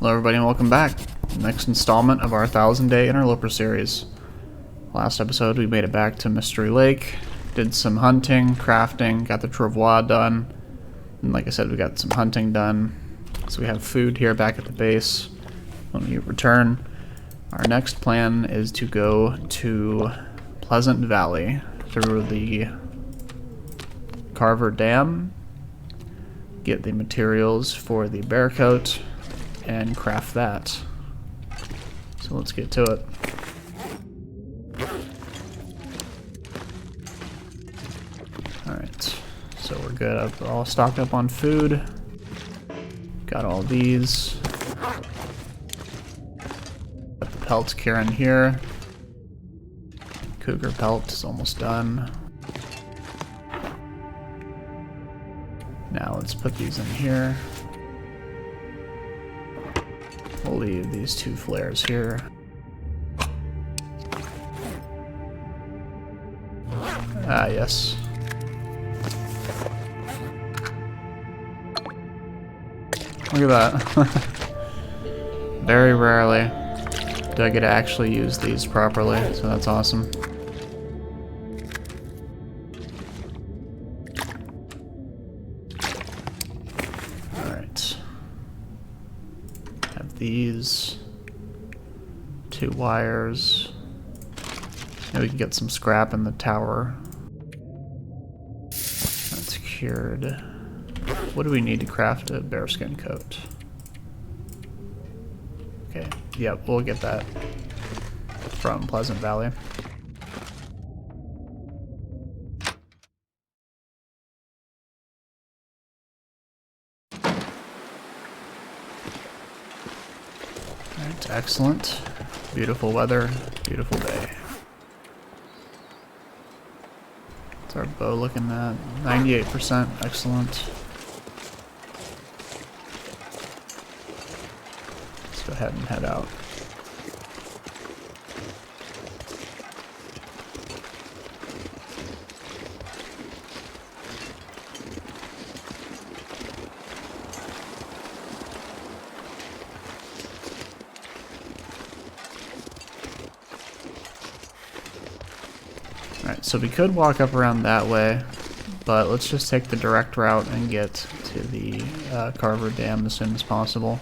Hello everybody and welcome back. Next installment of our 1000-day Interloper series. Last episode we made it back to Mystery Lake, did some hunting, crafting, got the travois done, and like I said we got some hunting done. So we have food here back at the base when we return. Our next plan is to go to Pleasant Valley through the Carver Dam, get the materials for the bear coat, and craft that. So let's get to it. Alright, so we're good up, all stocked up on food. Got all these. Got the pelts curing here. Cougar pelt is almost done. Now let's put these in here. We'll leave these two flares here. Ah, yes. Look at that. Very rarely do I get to actually use these properly, so that's awesome. These two wires. Maybe we can get some scrap in the tower. That's cured. What do we need to craft a bearskin coat? Okay, yep, we'll get that from Pleasant Valley. Excellent. Beautiful weather, beautiful day. What's our bow looking at? 98%, excellent. Let's go ahead and head out. Alright, so we could walk up around that way, but let's just take the direct route and get to the Carver Dam as soon as possible.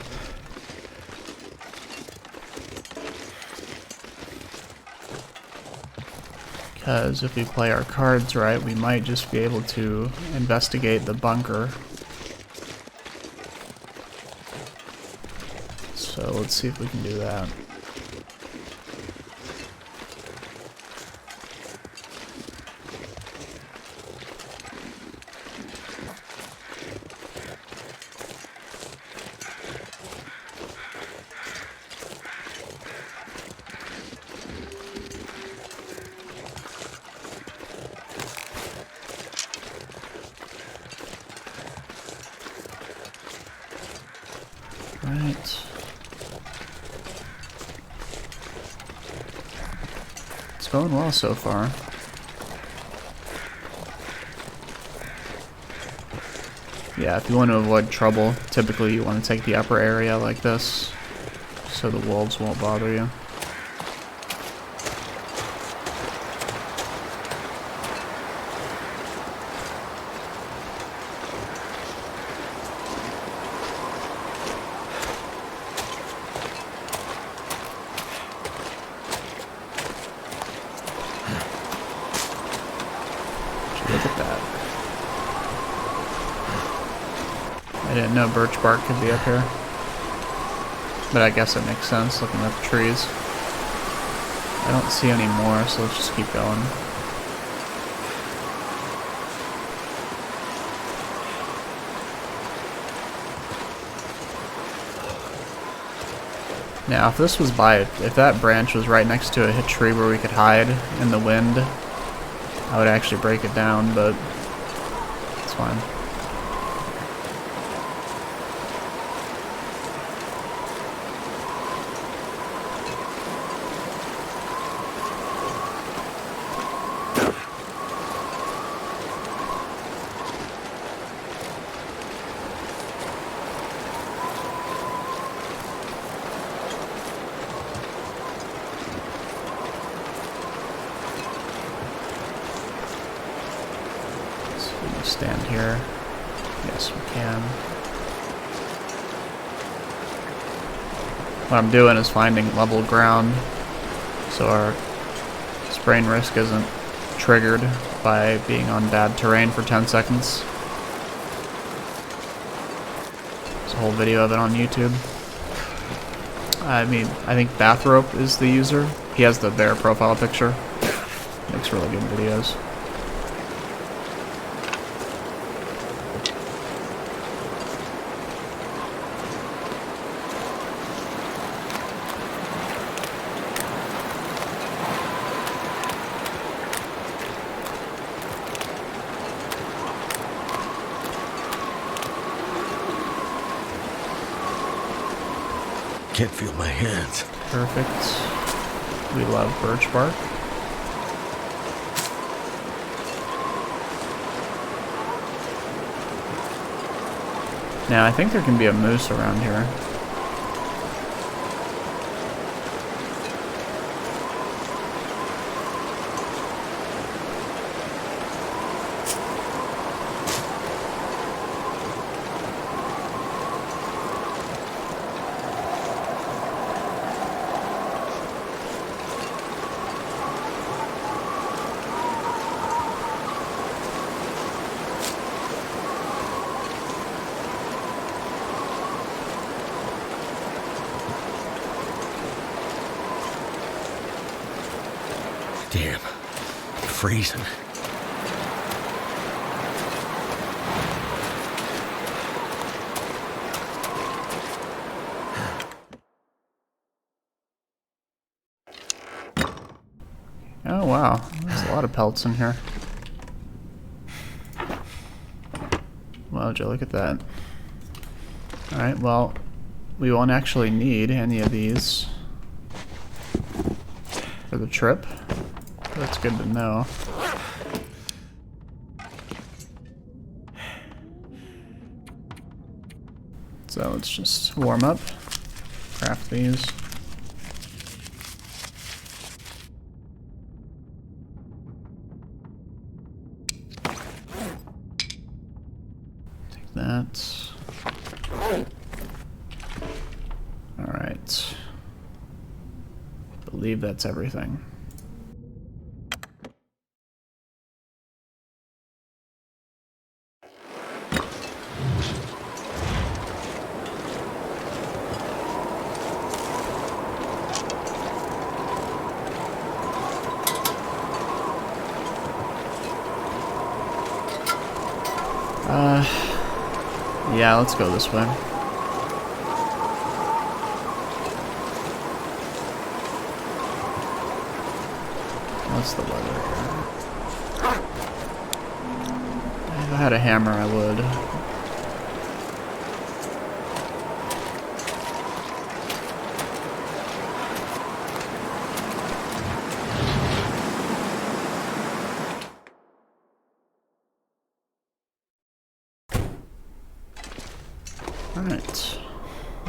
Because if we play our cards right, we might just be able to investigate the bunker. So let's see if we can do that. Right. It's going well so far. Yeah, if you want to avoid trouble, typically you want to take the upper area like this, so the wolves won't bother you. Look at that. I didn't know birch bark could be up here. But I guess it makes sense looking at the trees. I don't see any more, so let's just keep going. Now if this was if that branch was right next to a tree where we could hide in the wind, I would actually break it down, but it's fine. stand here. Yes, we can. What I'm doing is finding level ground so our sprain risk isn't triggered by being on bad terrain for 10 seconds. There's a whole video of it on YouTube. I mean, I think Bathrope is the user. He has the bear profile picture. Makes really good videos. Can't feel my hands. Perfect. We love birch bark. Now, I think there can be a moose around here. Damn. I'm freezing. Oh wow, there's a lot of pelts in here. Wow, Joe, look at that. Alright, well, we won't actually need any of these for the trip. That's good to know. So let's just warm up, craft these. Take that. Alright. I believe that's everything. Yeah, let's go this way. What's the weather here? If I had a hammer, I would. Alright,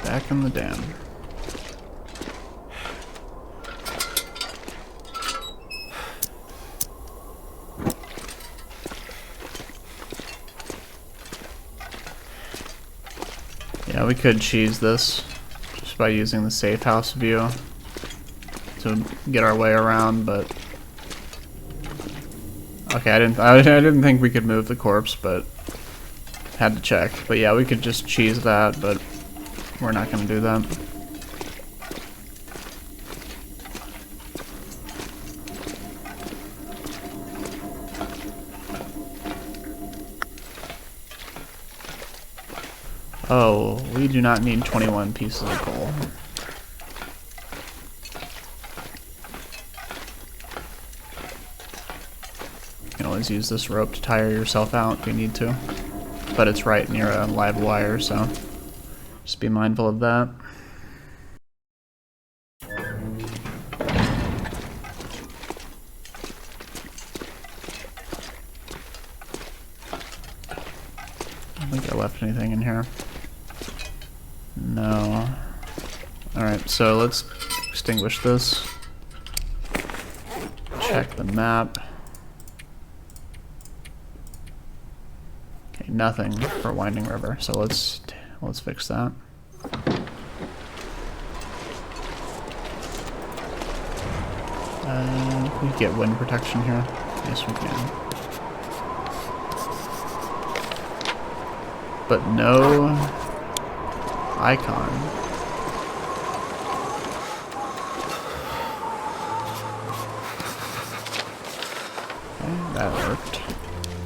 back in the dam. Yeah, we could cheese this just by using the safe house view to get our way around, but okay, I didn't think we could move the corpse, but had to check. But yeah, we could just cheese that, but we're not going to do that. Oh, we do not need 21 pieces of coal. You can always use this rope to tire yourself out if you need to. But it's right near a live wire, so just be mindful of that. I don't think I left anything in here. No. Alright, so let's extinguish this. Check the map. nothing for Winding River, so let's fix that. We can get wind protection here. Yes, we can. But no icon. Okay, that worked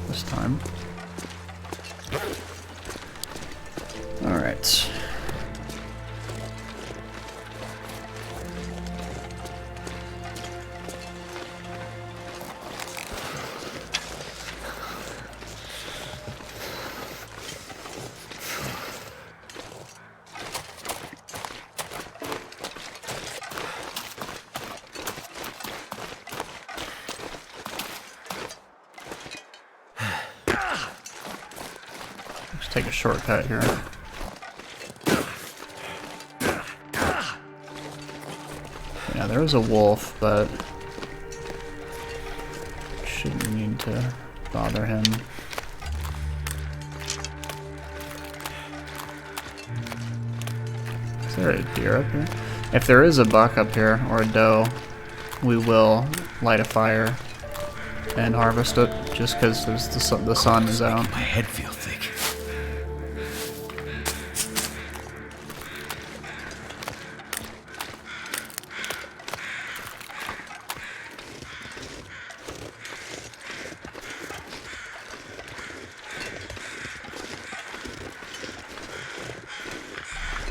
this time. Alright. Let's take a shortcut here. Yeah, there was a wolf, but shouldn't need to bother him. Is there a deer up here? If there is a buck up here, or a doe, we will light a fire and harvest it, just because the sun is out. My head feels thick.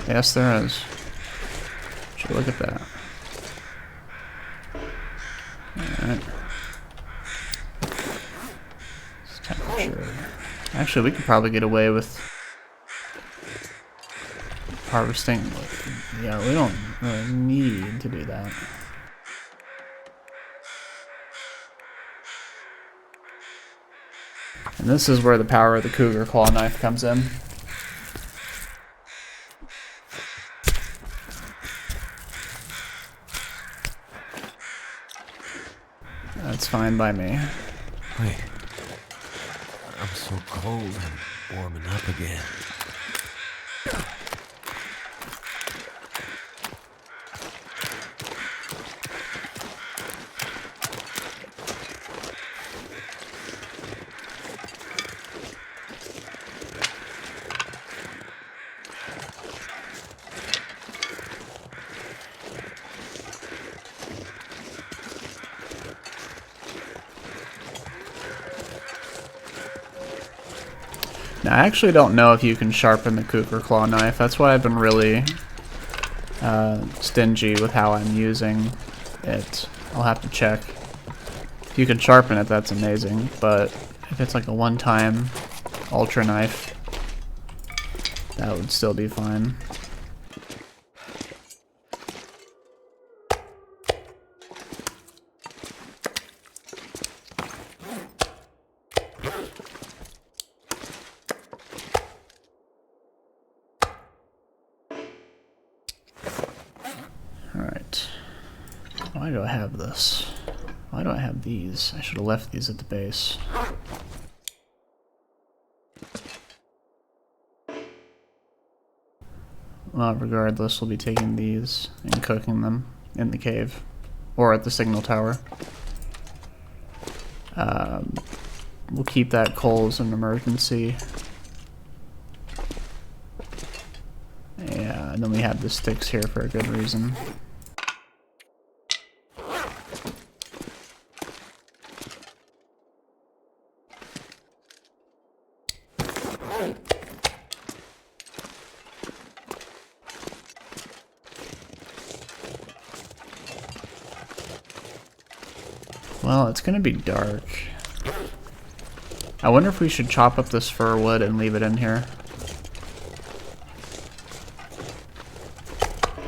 Yes, there is. Should look at that. Alright. Temperature. Actually, we could probably get away with harvesting. Yeah, we don't really need to do that. And this is where the power of the Cougar Claw Knife comes in. That's fine by me. Wait. I'm so cold and warming up again. Now, I actually don't know if you can sharpen the Cougar Claw Knife. That's why I've been really stingy with how I'm using it. I'll have to check. If you can sharpen it, that's amazing. But if it's like a one-time ultra knife, that would still be fine. Alright. Why do I have this? Why do I have these? I should have left these at the base. Well, regardless, we'll be taking these and cooking them in the cave. Or at the signal tower. We'll keep that coal as an emergency. Yeah, and then we have the sticks here for a good reason. Well, it's gonna be dark. I wonder if we should chop up this fir wood and leave it in here.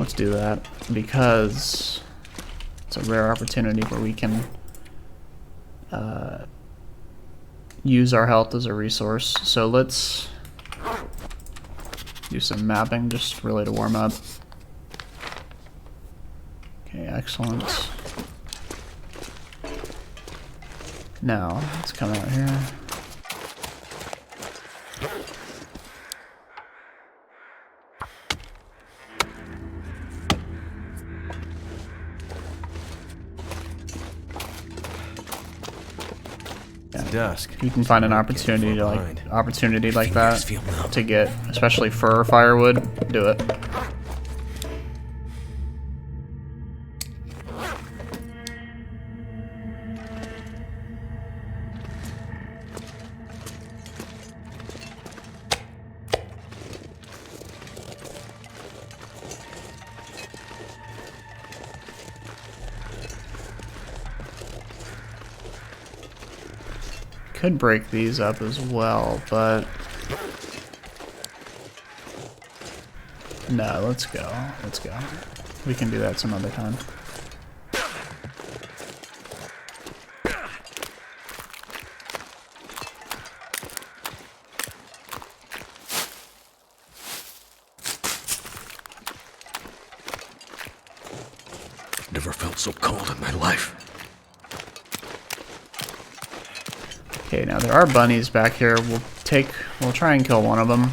Let's do that, because it's a rare opportunity where we can use our health as a resource. So let's do some mapping, just really to warm up. Okay, excellent. Now, let's come out here. dusk. You can find an Might get opportunity far to behind. like that Feel numb. to get, especially fur firewood. Do it. Could break these up as well, but no, let's go. Let's go. We can do that some other time. Never felt so cold in my life. Okay, now there are bunnies back here. We'll try and kill one of them.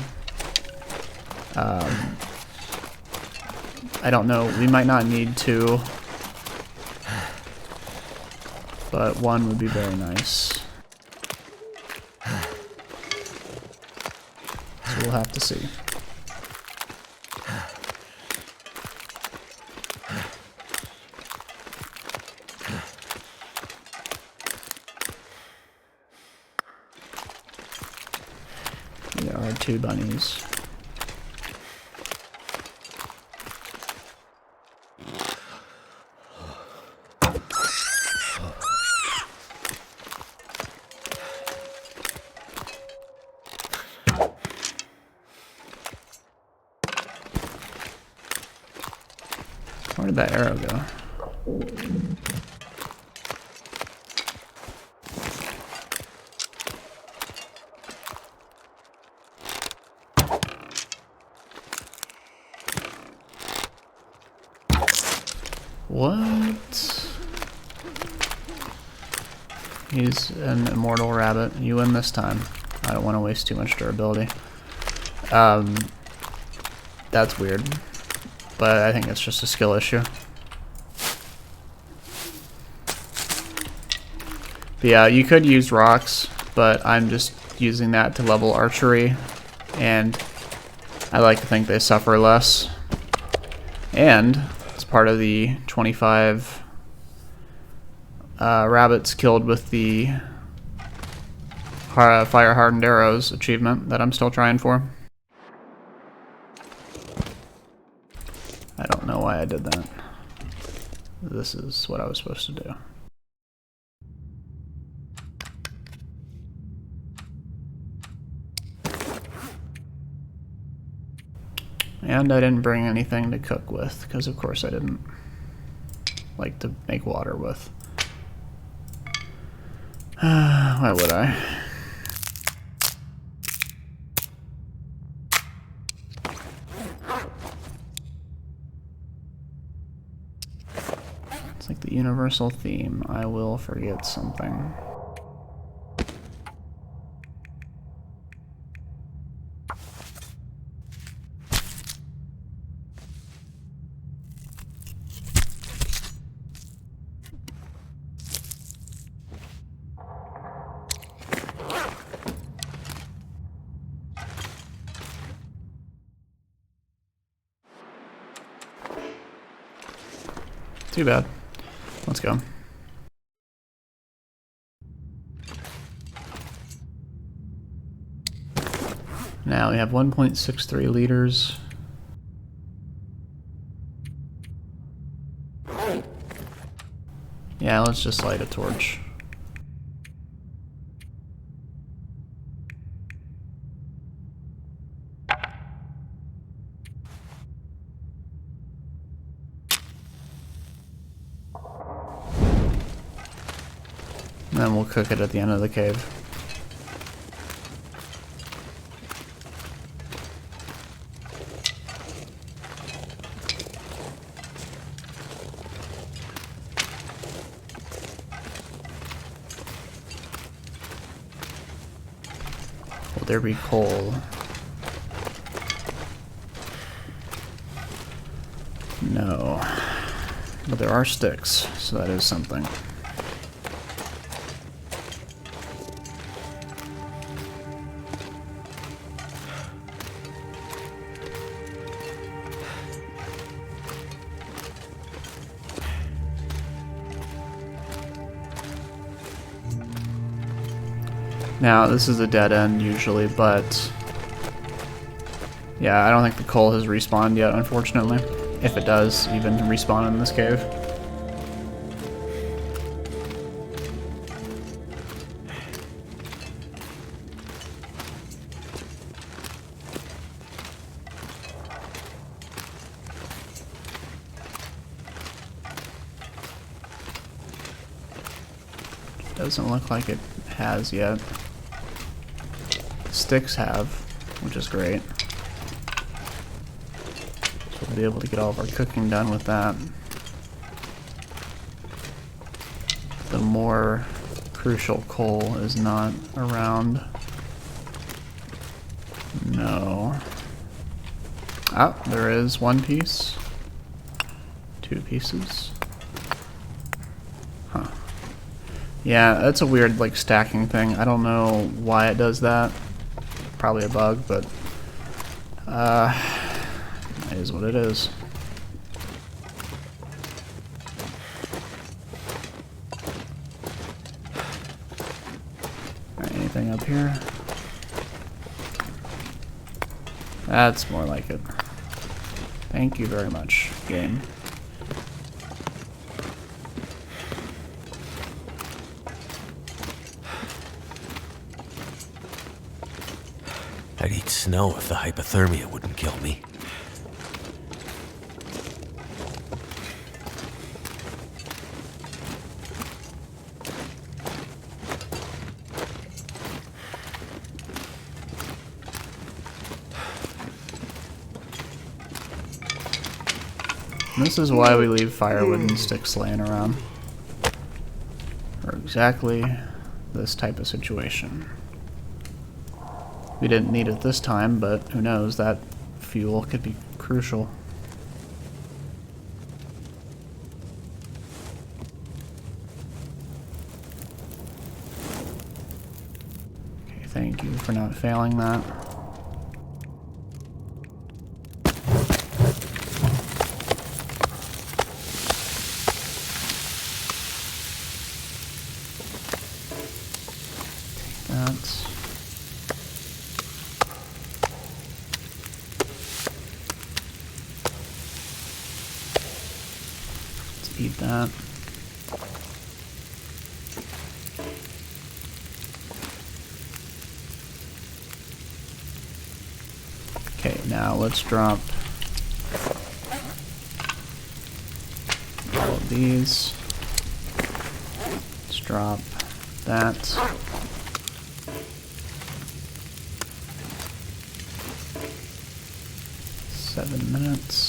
I don't know, we might not need to, but one would be very nice. So we'll have to see. There are 2 bunnies. Where did that arrow go? What? He's an immortal rabbit. You win this time. I don't want to waste too much durability. That's weird. But I think it's just a skill issue. But yeah, you could use rocks, but I'm just using that to level archery, and I like to think they suffer less. And as part of the 25 rabbits killed with the fire hardened arrows achievement that I'm still trying for. I don't know why I did that. This is what I was supposed to do. And I didn't bring anything to cook with, because of course I didn't like to make water with. Why would I? It's like the universal theme. I will forget something. Too bad. Let's go. Now we have 1.63 liters. Yeah, let's just light a torch. And then we'll cook it at the end of the cave. Will there be coal? No. But there are sticks, so that is something. Now, this is a dead end usually, but yeah, I don't think the coal has respawned yet, unfortunately. If it does even respawn in this cave. Doesn't look like it has yet. Sticks have, which is great. So we'll be able to get all of our cooking done with that. The more crucial coal is not around. No. Ah, there is one piece. 2 pieces. Huh. Yeah, that's a weird, like, stacking thing. I don't know why it does that. Probably a bug, but it is what it is. Alright, anything up here? That's more like it. Thank you very much, game. I'd eat snow if the hypothermia wouldn't kill me. This is why we leave firewood and sticks laying around. For exactly this type of situation. We didn't need it this time, but who knows, that fuel could be crucial. Okay, thank you for not failing that. That's let's eat that. Okay, now let's drop all of these. Let's drop that. Seven minutes.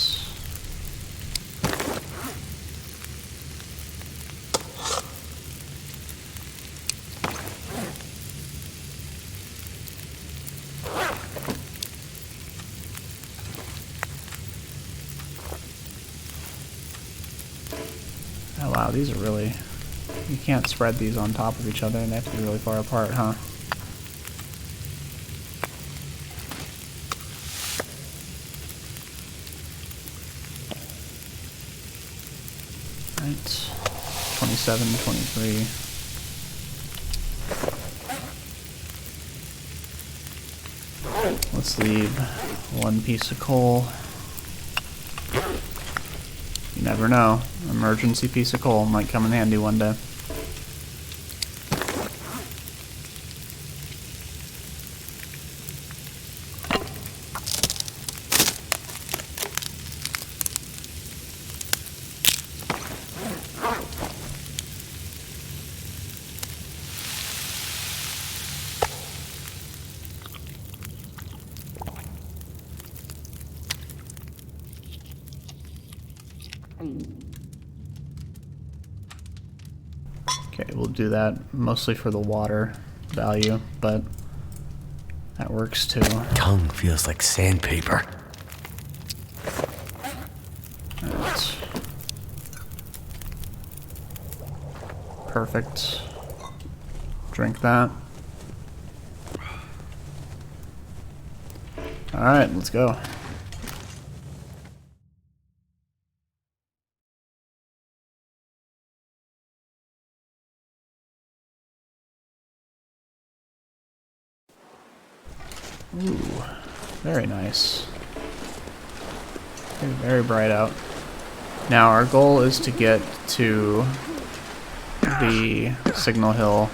Oh wow, these are really... You can't spread these on top of each other, and they have to be really far apart, huh? Right. 27, 23. Let's leave one piece of coal. You never know. Emergency piece of coal might come in handy one day. Okay, we'll do that mostly for the water value, but that works too. Tongue feels like sandpaper. Alright. Perfect. Drink that. Alright, let's go. Ooh, very nice. Very, very bright out. Now our goal is to get to the signal hill,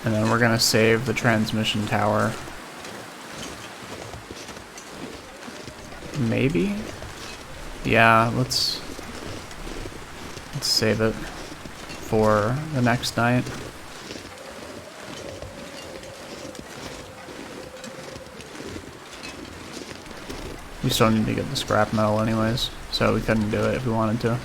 and then we're gonna save the transmission tower. Maybe? Yeah, let's save it for the next night. We still need to get the scrap metal anyways, so we couldn't do it if we wanted to.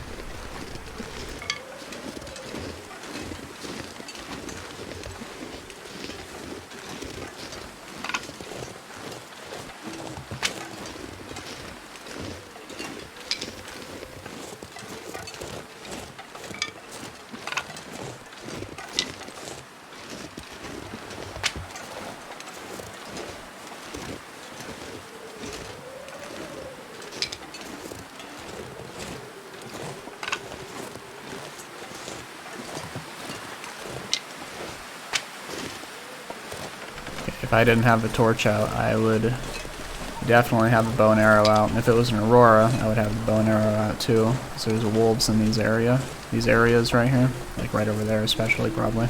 If I didn't have the torch out, I would definitely have the bow and arrow out. And if it was an Aurora, I would have the bow and arrow out too. Because there's wolves in these areas right here. Like right over there especially, probably.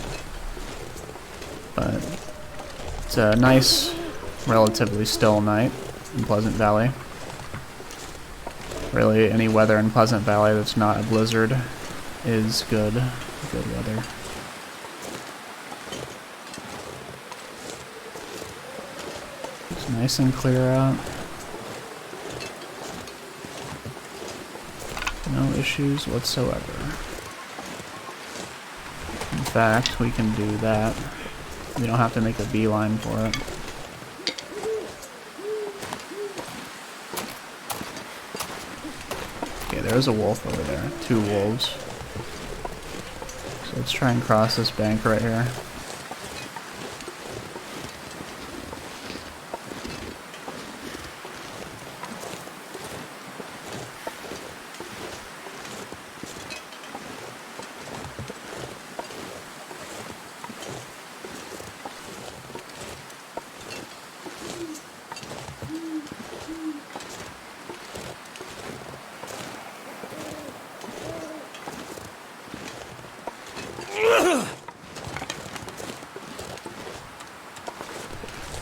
But it's a nice, relatively still night in Pleasant Valley. Really, any weather in Pleasant Valley that's not a blizzard is good weather. It's nice and clear out. No issues whatsoever. In fact, we can do that. We don't have to make a beeline for it. Okay, there's a wolf over there. 2 wolves. So let's try and cross this bank right here.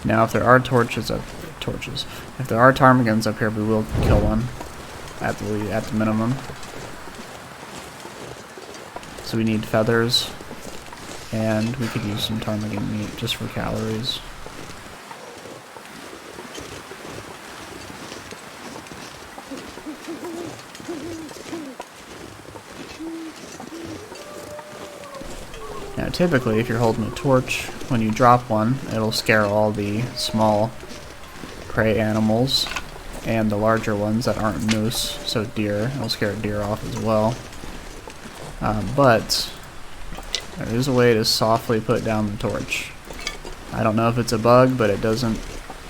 Now, if there are if there are ptarmigans up here, we will kill one at the minimum. So we need feathers, and we could use some ptarmigan meat just for calories. Now, typically, if you're holding a torch, when you drop one, it'll scare all the small prey animals and the larger ones that aren't moose, so deer. It'll scare deer off as well. But there is a way to softly put down the torch. I don't know if it's a bug, but it doesn't.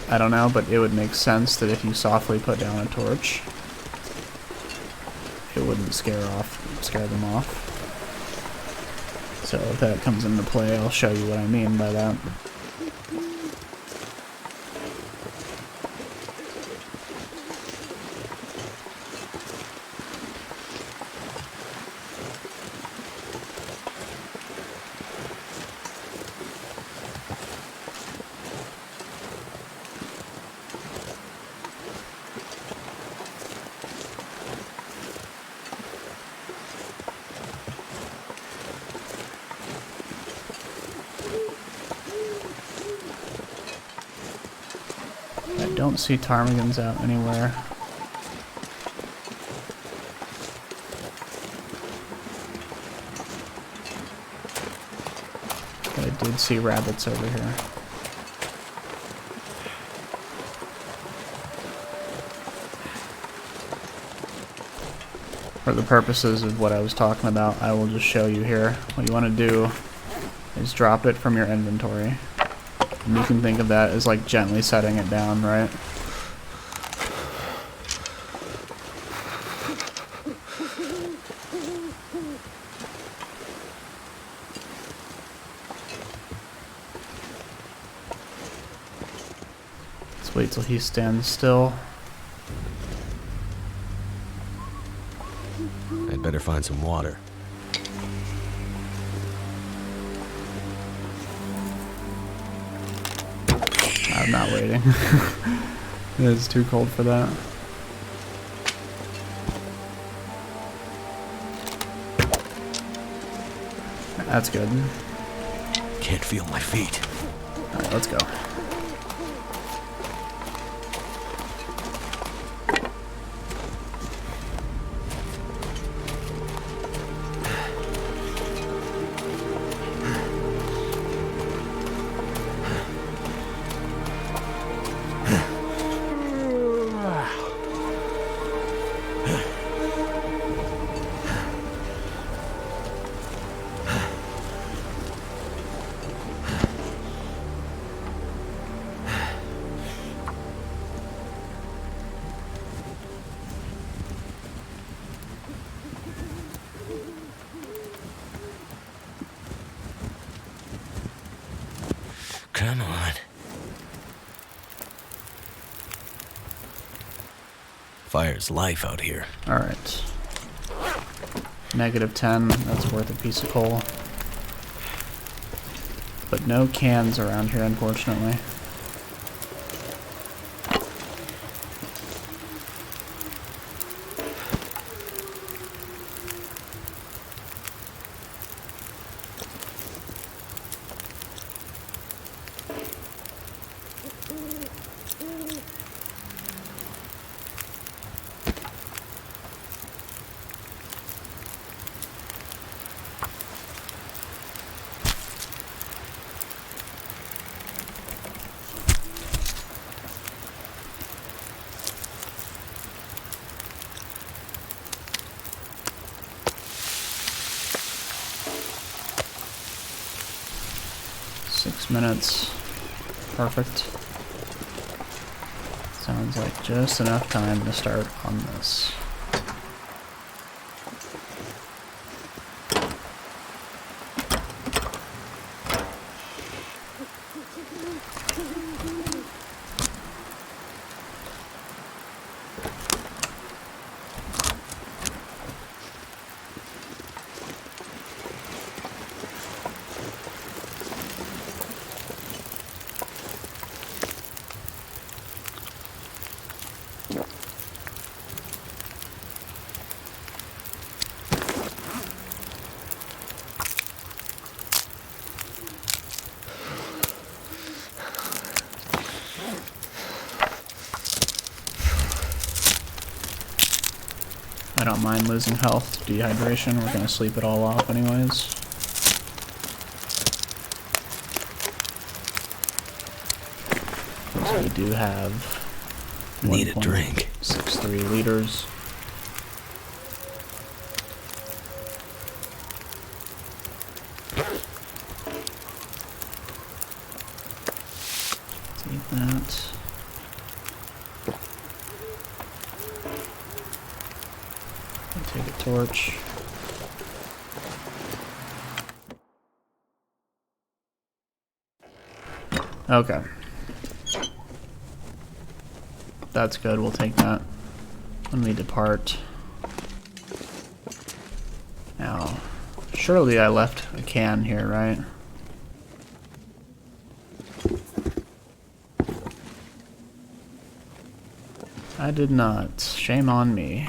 I don't know, but it would make sense that if you softly put down a torch, it wouldn't scare them off. So if that comes into play, I'll show you what I mean by that. I don't see ptarmigans out anywhere. But I did see rabbits over here. For the purposes of what I was talking about, I will just show you here. What you want to do is drop it from your inventory. And you can think of that as like gently setting it down, right? wait till he stands still. I'd better find some water. I'm not waiting. It is too cold for that. That's good. Can't feel my feet. Alright, let's go. Come on. Fire's life out here. Alright. -10, that's worth a piece of coal. But no cans around here, unfortunately. Minutes. Perfect. Sounds like just enough time to start on this. I don't mind losing health to dehydration. We're gonna sleep it all off anyways. So we do have Need a drink. 1.63 liters. Take that. Take a torch. Okay. That's good, we'll take that when we depart. Now, surely I left a can here, right? I did not. Shame on me.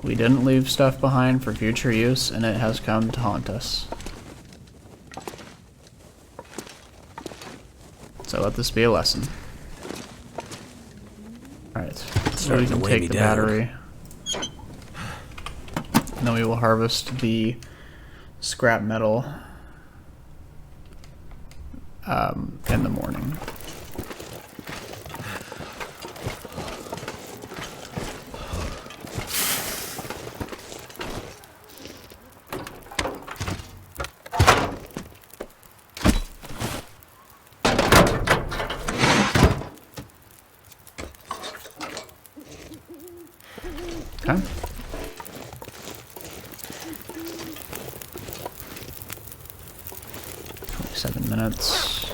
We didn't leave stuff behind for future use, and it has come to haunt us. So let this be a lesson. Alright, so we can take the battery. And then we will harvest the scrap metal in the morning. Okay. Seven minutes.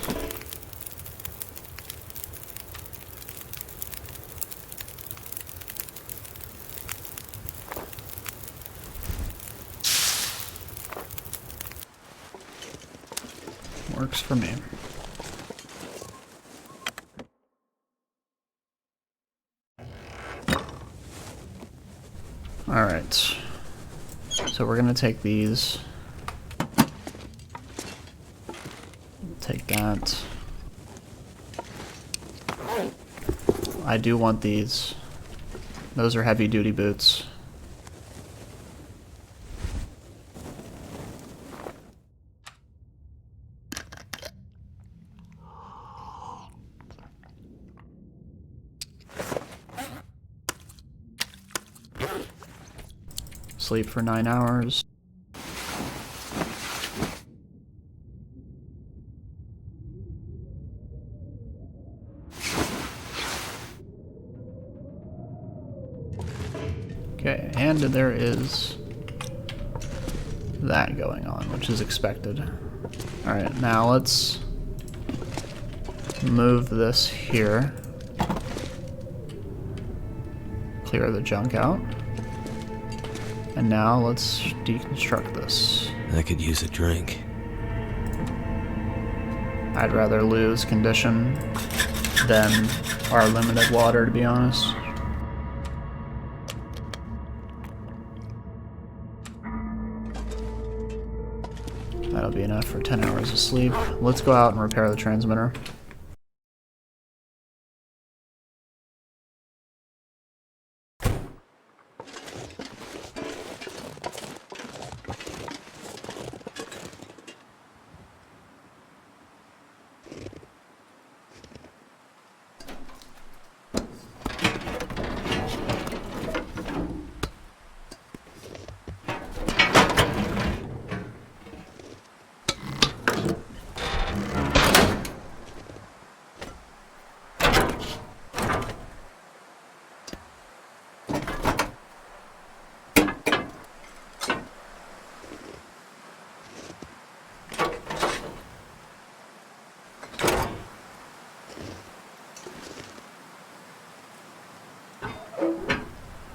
Works for me. Alright. So we're gonna take these. Take that. I do want these. Those are heavy duty boots. Sleep for 9 hours. Okay, and there is that going on, which is expected. Alright, now let's move this here. Clear the junk out. And now let's deconstruct this. I could use a drink. I'd rather lose condition than our limited water, to be honest. That'll be enough for 10 hours of sleep. Let's go out and repair the transmitter.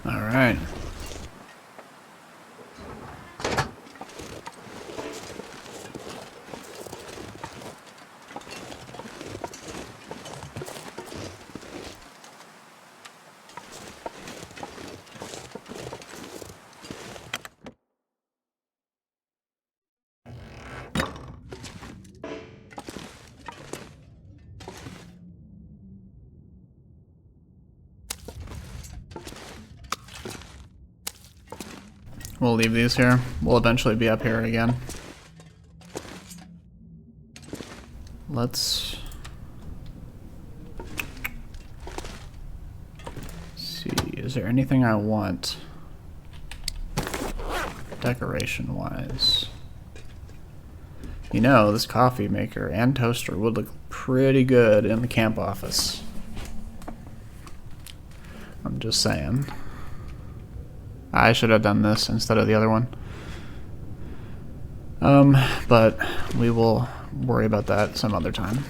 Alright. We'll leave these here. We'll eventually be up here again. Let's see. Is there anything I want decoration wise? You know, this coffee maker and toaster would look pretty good in the camp office. I'm just saying. I should have done this instead of the other one. But we will worry about that some other time.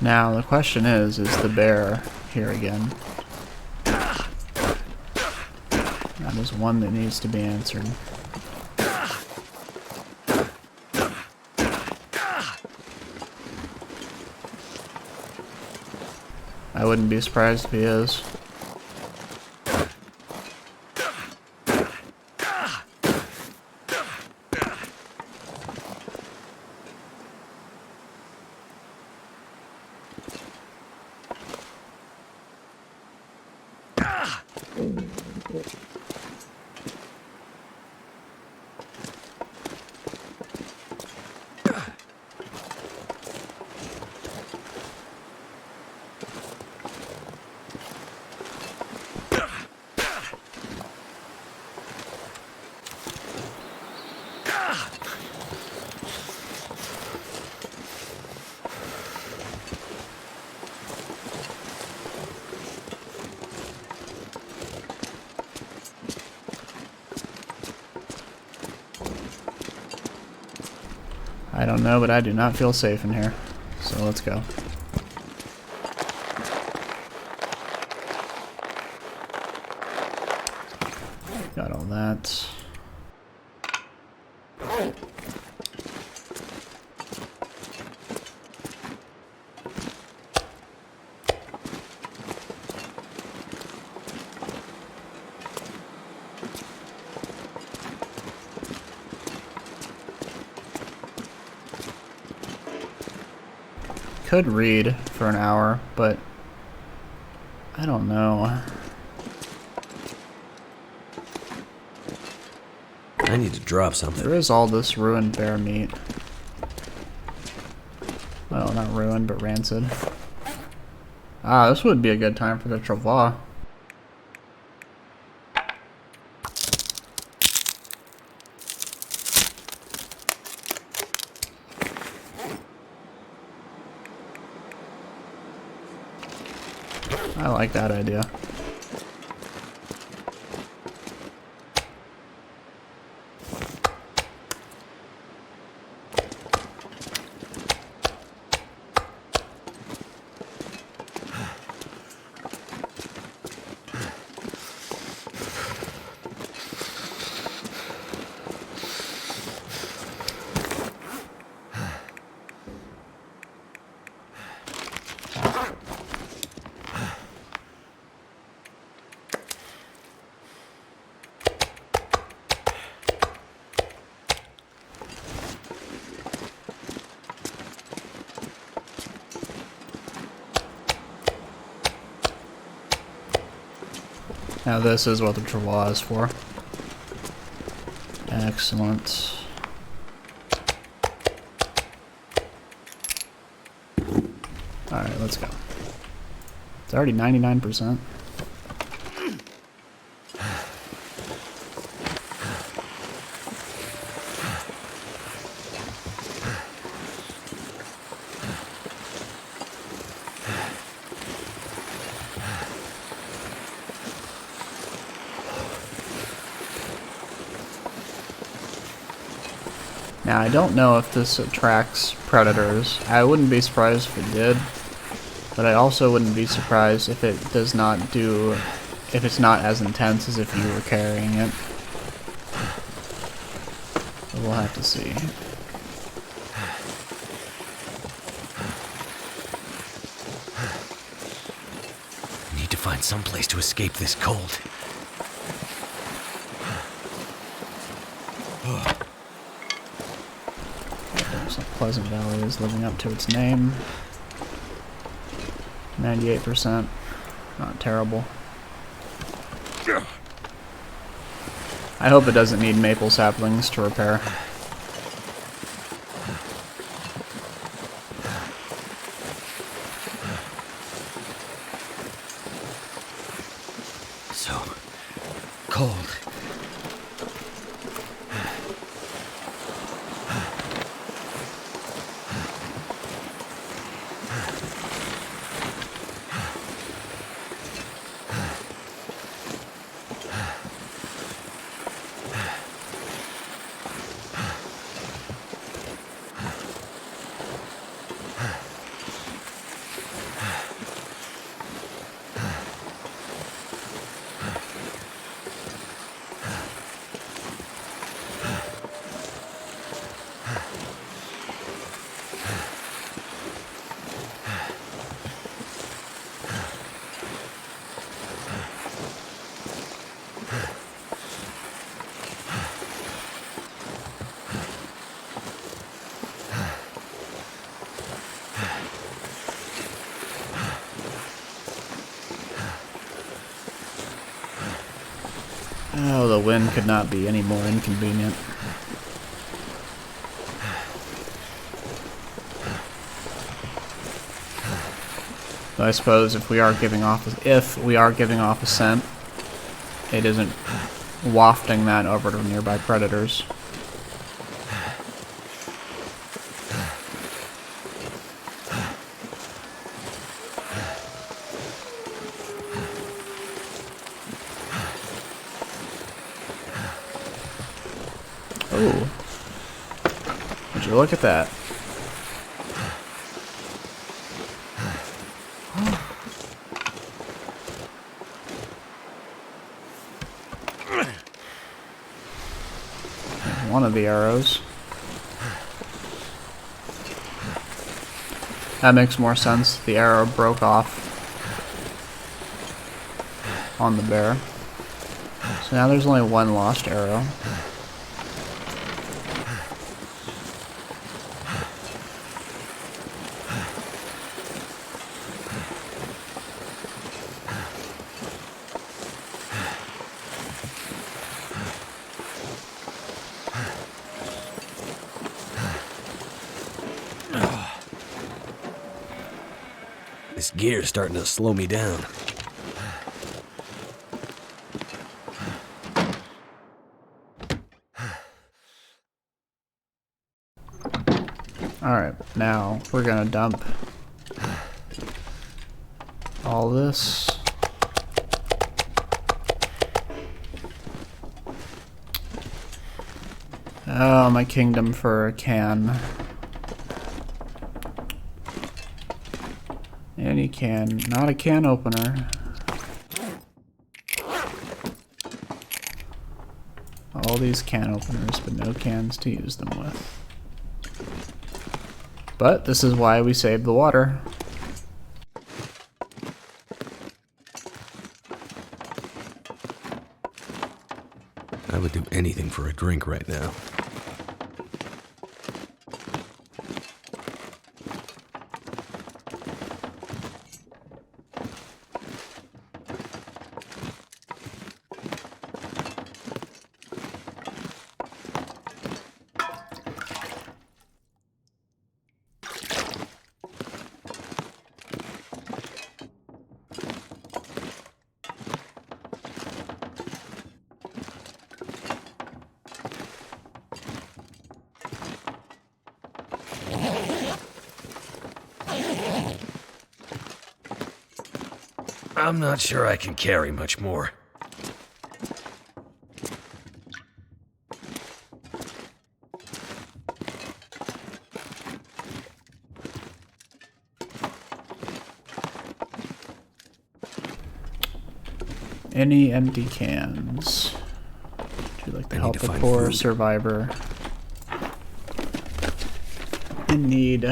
Now the question is the bear here again? That is one that needs to be answered. I wouldn't be surprised if he is. I don't know, but I do not feel safe in here. So let's go. Got all that. Could read for an hour, but I don't know. I need to drop something. There is all this ruined bear meat. Well, not ruined, but rancid. Ah, this would be a good time for the travois. I like that idea. Now this is what the travois is for. Excellent. Alright, let's go. It's already 99%. Now, I don't know if this attracts predators. I wouldn't be surprised if it did, but I also wouldn't be surprised if it does not do, if it's not as intense as if you were carrying it. But we'll have to see. I need to find some place to escape this cold. Pleasant Valley is living up to its name. 98%. Not terrible. I hope it doesn't need maple saplings to repair. So cold. Oh, the wind could not be any more inconvenient. But I suppose if we are giving off a scent, it isn't wafting that over to nearby predators. you look at that? One of the arrows. That makes more sense. The arrow broke off on the bear. So now there's only one lost arrow. This gear's starting to slow me down. Alright, now we're gonna dump all this. Oh, my kingdom for a can. Any can, not a can opener. All these can openers, but no cans to use them with. But this is why we save the water. I would do anything for a drink right now. I'm not sure I can carry much more. Any empty cans? Do you like to help a poor survivor in need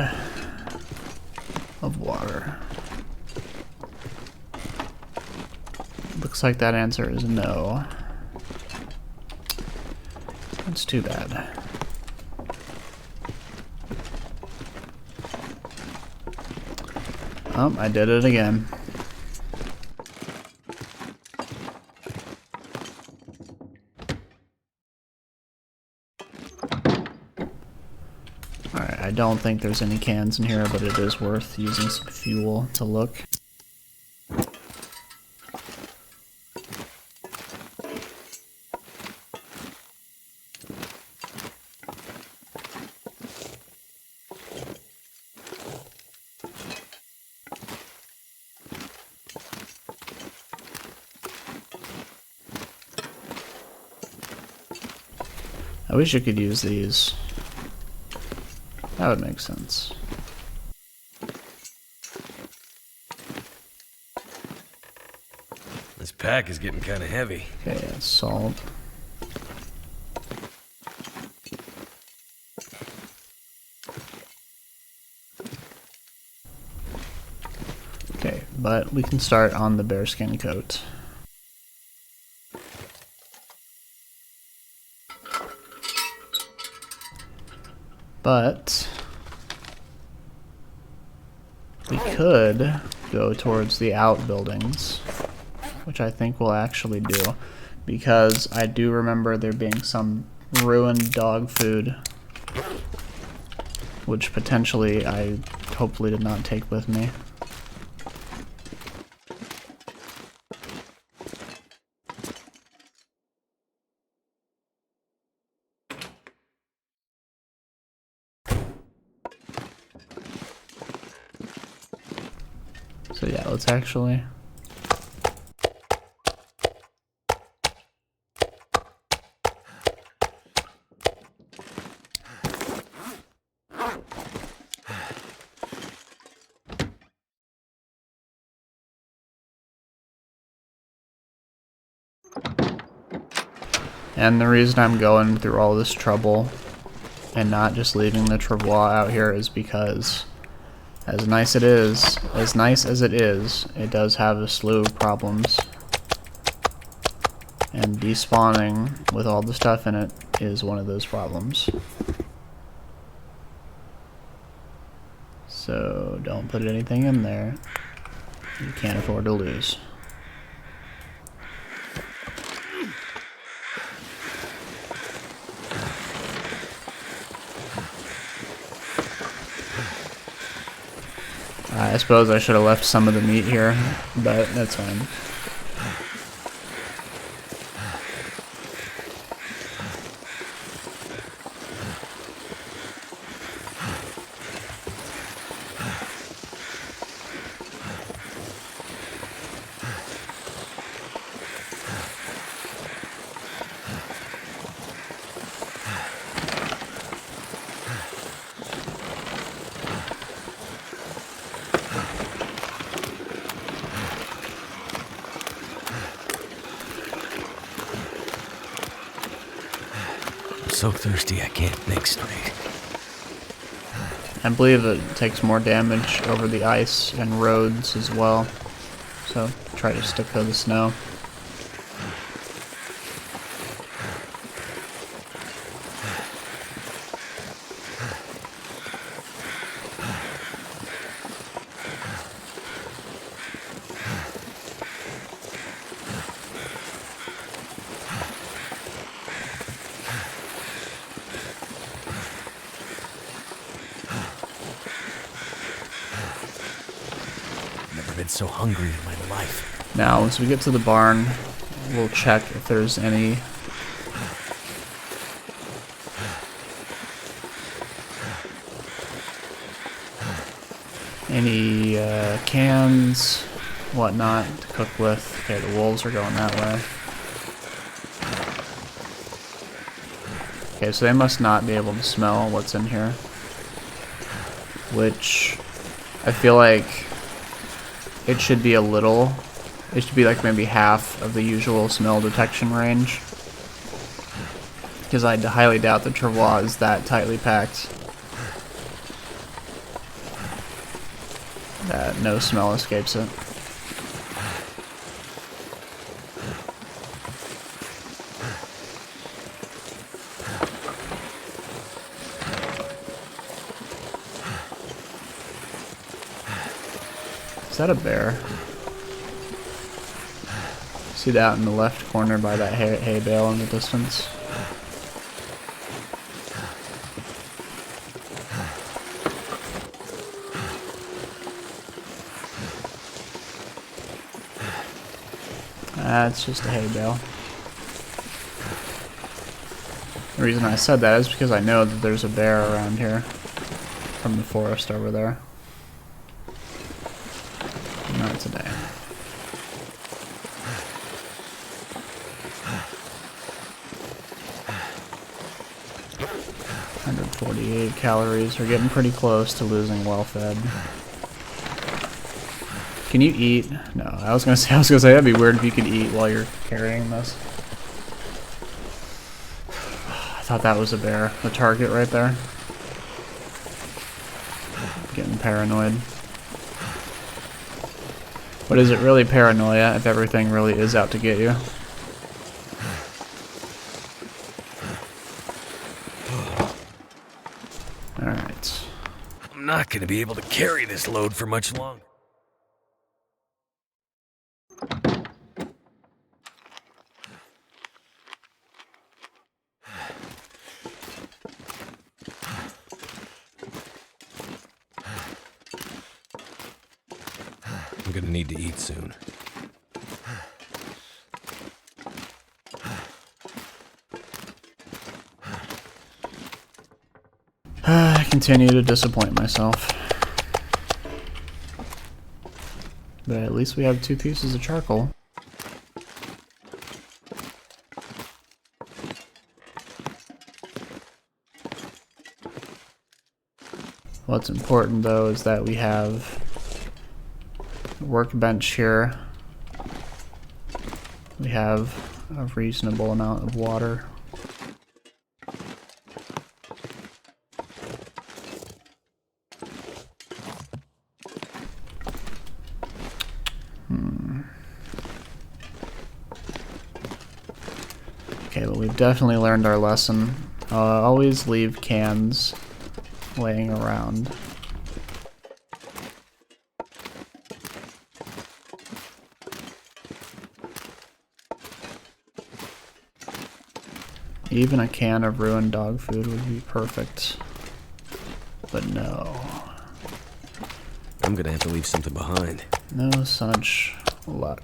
of water? Looks like that answer is no. That's too bad. Oh, I did it again. Alright, I don't think there's any cans in here, but it is worth using some fuel to look. I wish you could use these. That would make sense. This pack is getting kind of heavy. Okay, yeah, salt. Okay, but we can start on the bearskin coat. But we could go towards the outbuildings, which I think we'll actually do, because I do remember there being some ruined dog food, which potentially I hopefully did not take with me. So yeah, let's actually... And the reason I'm going through all this trouble and not just leaving the travois out here is because as nice as it is, it does have a slew of problems. And despawning with all the stuff in it is one of those problems. So don't put anything in there you can't afford to lose. I suppose I should have left some of the meat here, but that's fine. So thirsty I can't think straight. I believe it takes more damage over the ice and roads as well, so try to stick to the snow. Been so hungry in my life. Now, once we get to the barn, we'll check if there's any cans, whatnot to cook with. Okay, the wolves are going that way. Okay, so they must not be able to smell what's in here, which I feel like it should be it should be like maybe half of the usual smell detection range. Because I highly doubt the travois is that tightly packed that no smell escapes it. Is that a bear? See that in the left corner by that hay bale in the distance? That's just a hay bale. The reason I said that is because I know that there's a bear around here from the forest over there. Not today. 148 calories. We're getting pretty close to losing well-fed. Can you eat? No, I was gonna say that'd be weird if you could eat while you're carrying this. I thought that was a bear. The target right there. Getting paranoid. But is it really paranoia if everything really is out to get you? Alright. I'm not gonna be able to carry this load for much longer. I'm gonna need to eat soon. I continue to disappoint myself. But at least we have 2 pieces of charcoal. What's important though is that we have a workbench here. We have a reasonable amount of water. Okay, well, we've definitely learned our lesson. Always leave cans laying around. Even a can of ruined dog food would be perfect. But no. I'm gonna have to leave something behind. No such luck.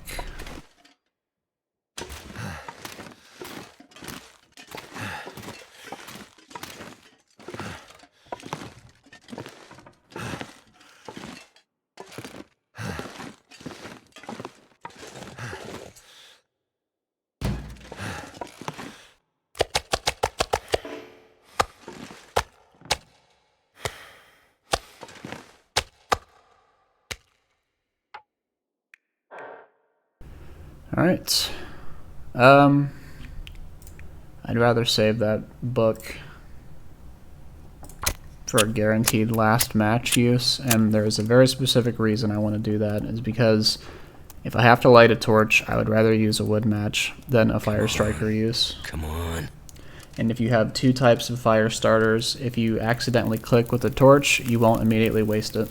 Alright. I'd rather save that book for a guaranteed last match use, and there's a very specific reason I want to do that, is because if I have to light a torch, I would rather use a wood match than a fire striker use. Come on. And if you have two types of fire starters, if you accidentally click with the torch, you won't immediately waste it,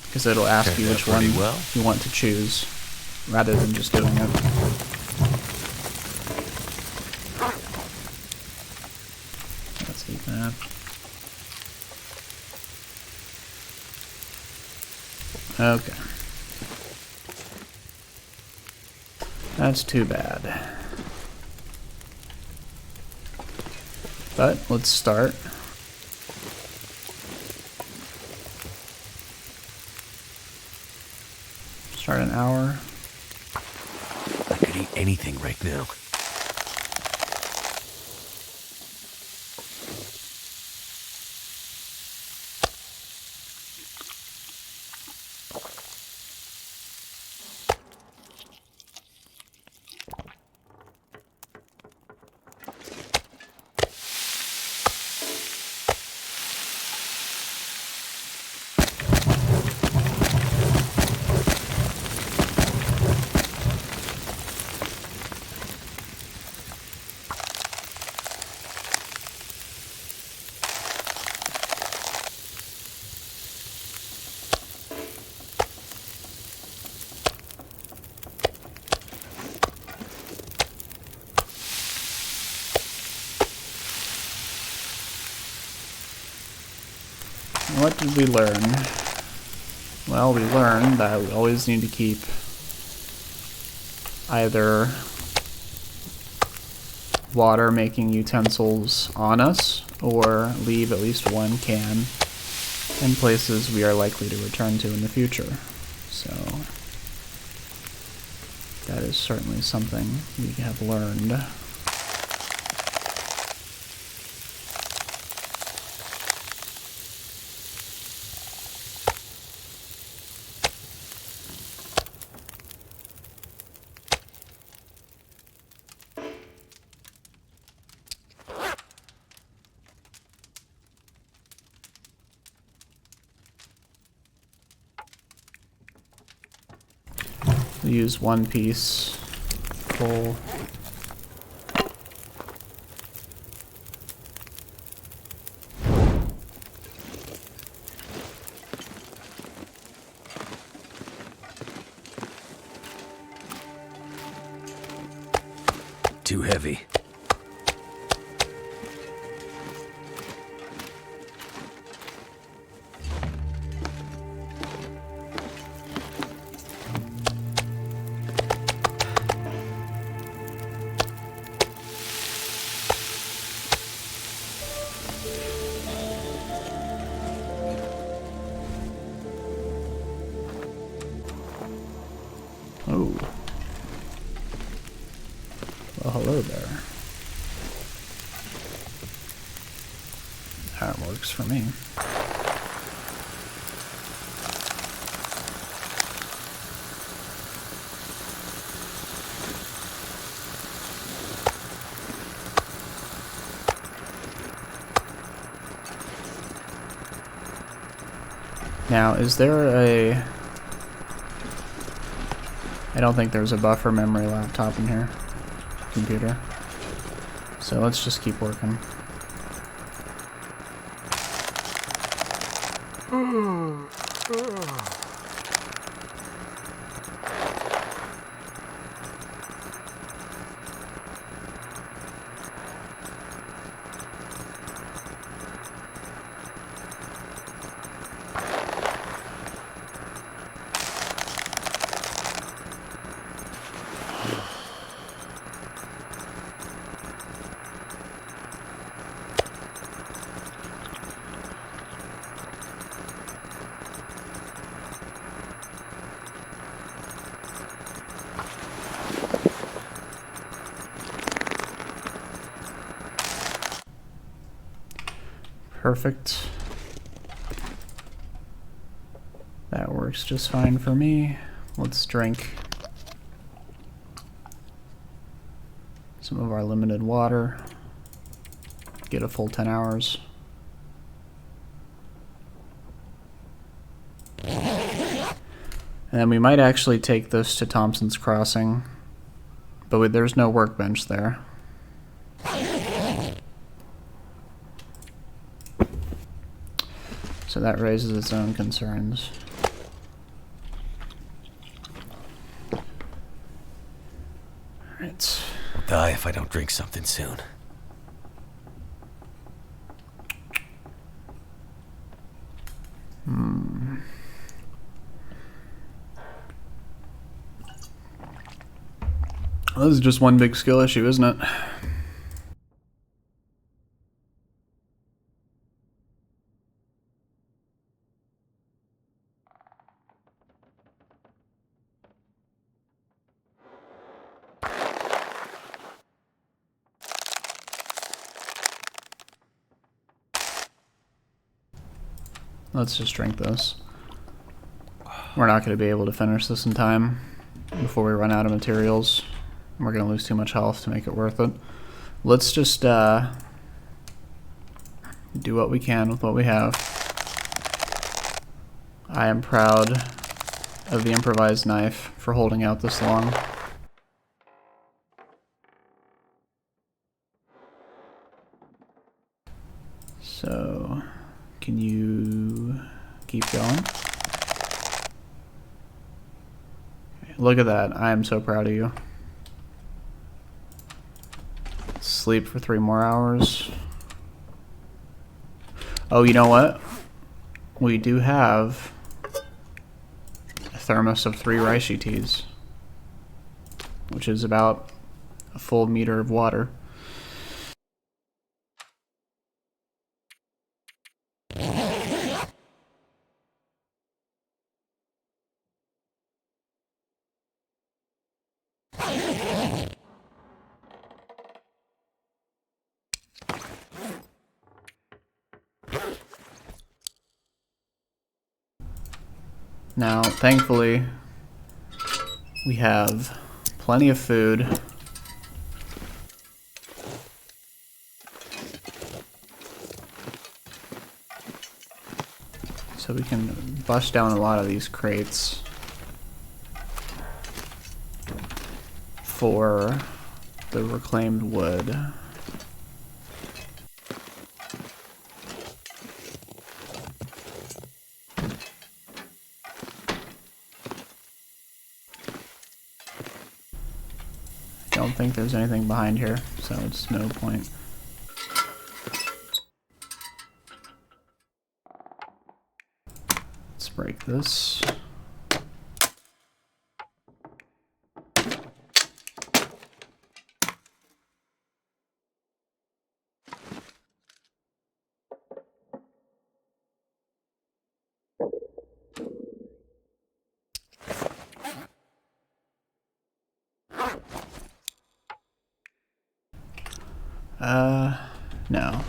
because it'll ask you which one you want to choose, rather than just doing it. Let's eat that. Okay. That's too bad. But let's start. Start an hour. I could eat anything right now. What did we learn? Well, we learned that we always need to keep either water-making utensils on us, or leave at least one can in places we are likely to return to in the future. So, that is certainly something we have learned. We use one piece full. Too heavy. Oh. Well, hello there. That works for me. Now, is there a... I don't think there's a buffer memory laptop in here. Computer. So let's just keep working. Perfect. That works just fine for me. Let's drink some of our limited water. Get a full 10 hours. And then we might actually take this to Thompson's Crossing, but there's no workbench there. So that raises its own concerns. Alright. I'll die if I don't drink something soon. Well, this is just one big skill issue, isn't it? Let's just drink this. We're not going to be able to finish this in time before we run out of materials. We're going to lose too much health to make it worth it. Let's just do what we can with what we have. I am proud of the improvised knife for holding out this long. So, can you keep going? Okay, look at that. I am so proud of you. Sleep for 3 more hours. Oh, you know what? We do have a thermos of 3 reishi teas, which is about a full meter of water. Now, thankfully, we have plenty of food. So we can bust down a lot of these crates for the reclaimed wood. I don't think there's anything behind here, so it's no point. Let's break this. No.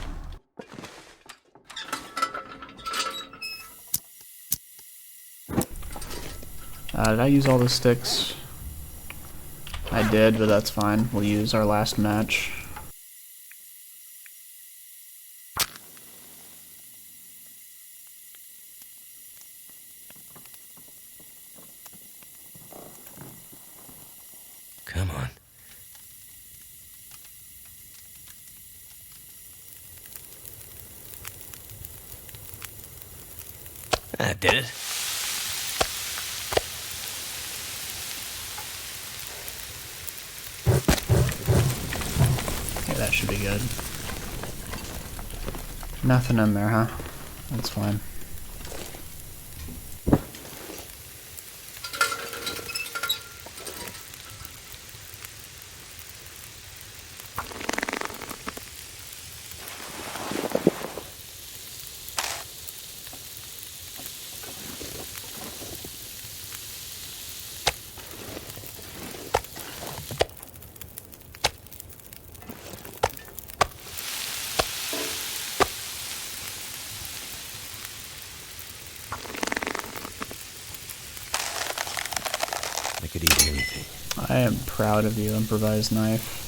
Did I use all the sticks? I did, but that's fine. We'll use our last match. Come on. That did it. Okay, that should be good. Nothing in there, huh? That's fine. I could eat anything. I am proud of you, improvised knife.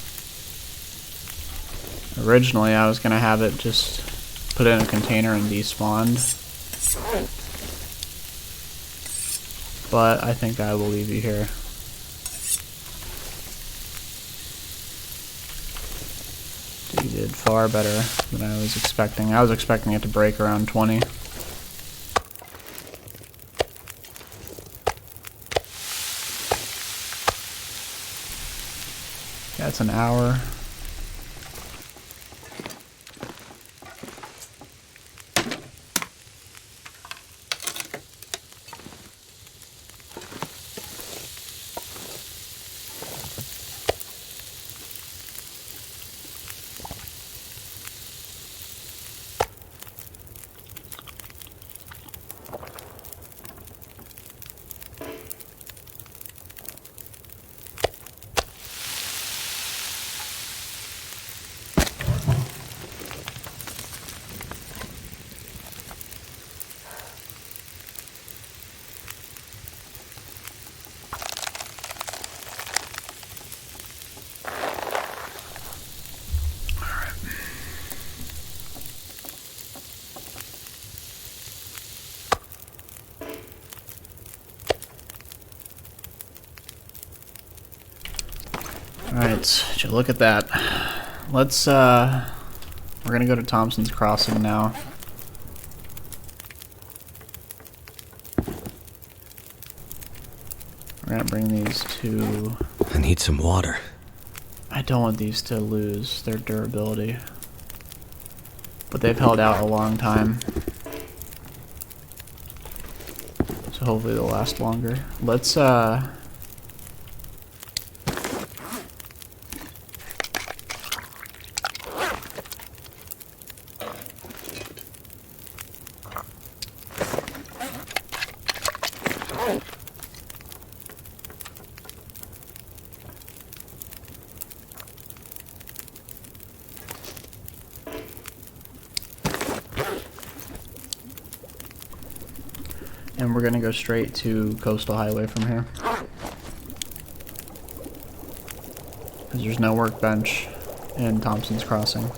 Originally, I was gonna have it just put in a container and despawned, but I think I will leave you here. You did far better than I was expecting. I was expecting it to break around 20. That's an hour. Alright, would you look at that. Let's, we're gonna go to Thompson's Crossing now. We're gonna bring these to... I need some water. I don't want these to lose their durability. But they've held out a long time. So hopefully they'll last longer. Let's, and we're gonna go straight to Coastal Highway from here. Because there's no workbench in Thompson's Crossing.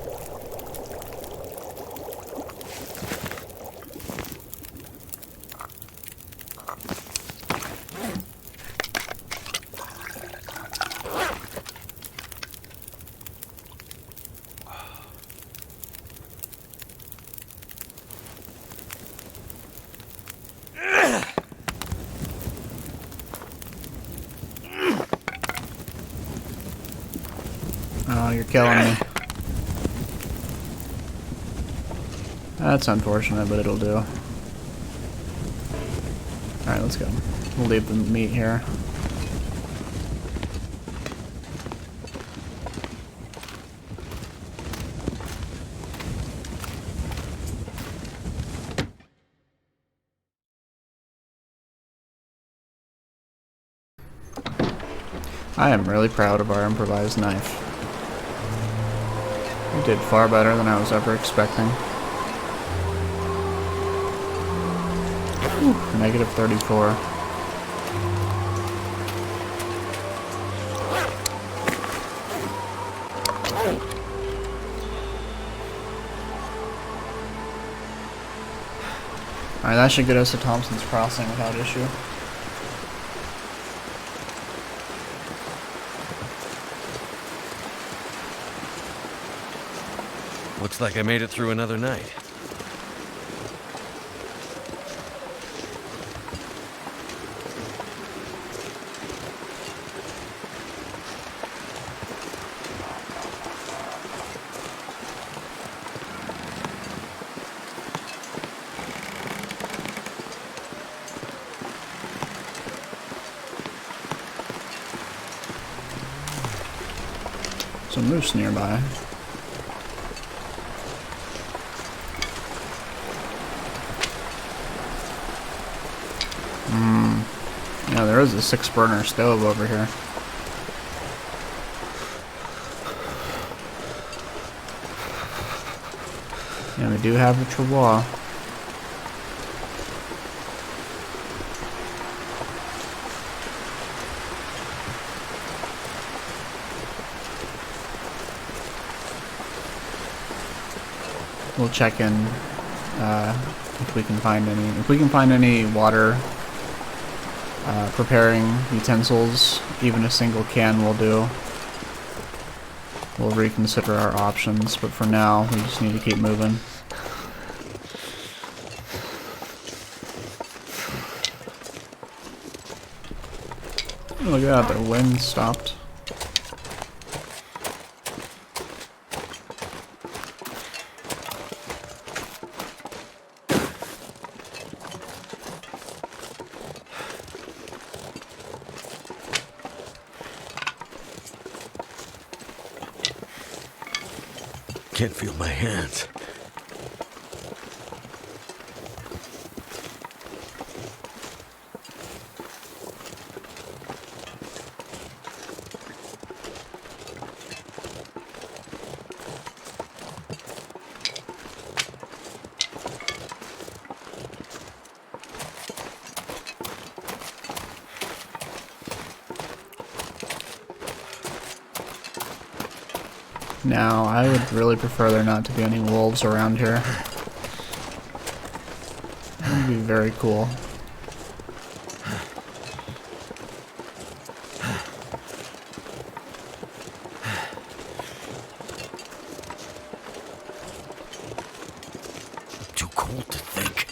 Oh, you're killing me. That's unfortunate, but it'll do. Alright, let's go. We'll leave the meat here. I am really proud of our improvised knife. We did far better than I was ever expecting. Whew, negative 34. Alright, that should get us to Thompson's Crossing without issue. Looks like I made it through another night. There's a moose nearby. Yeah, there is a 6-burner stove over here. Yeah, we do have a travois. We'll check in if we can find any. If we can find any water preparing utensils, even a single can will do. We'll reconsider our options, but for now, we just need to keep moving. Look at that, the wind stopped. Can't feel my hands. Now, I would really prefer there not to be any wolves around here. That would be very cool. Too cold to think.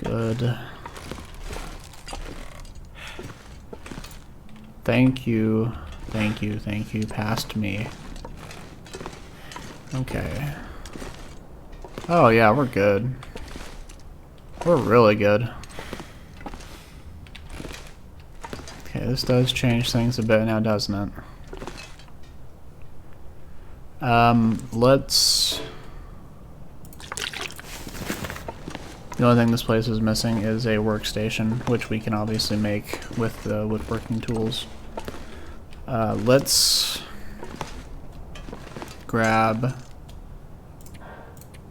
Good. Thank you. Thank you. Thank you. Past me. Okay. Oh yeah, we're good. We're really good. Okay, this does change things a bit now, doesn't it? Let's... The only thing this place is missing is a workstation, which we can obviously make with the woodworking tools. Let's grab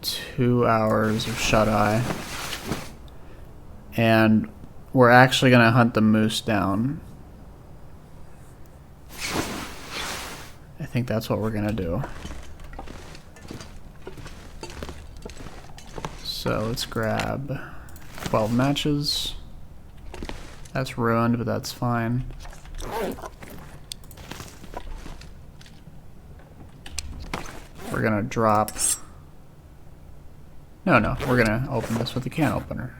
2 hours of shut-eye, and we're actually going to hunt the moose down. I think that's what we're going to do. So let's grab 12 matches. That's ruined, but that's fine. We're gonna drop... No, we're gonna open this with a can opener.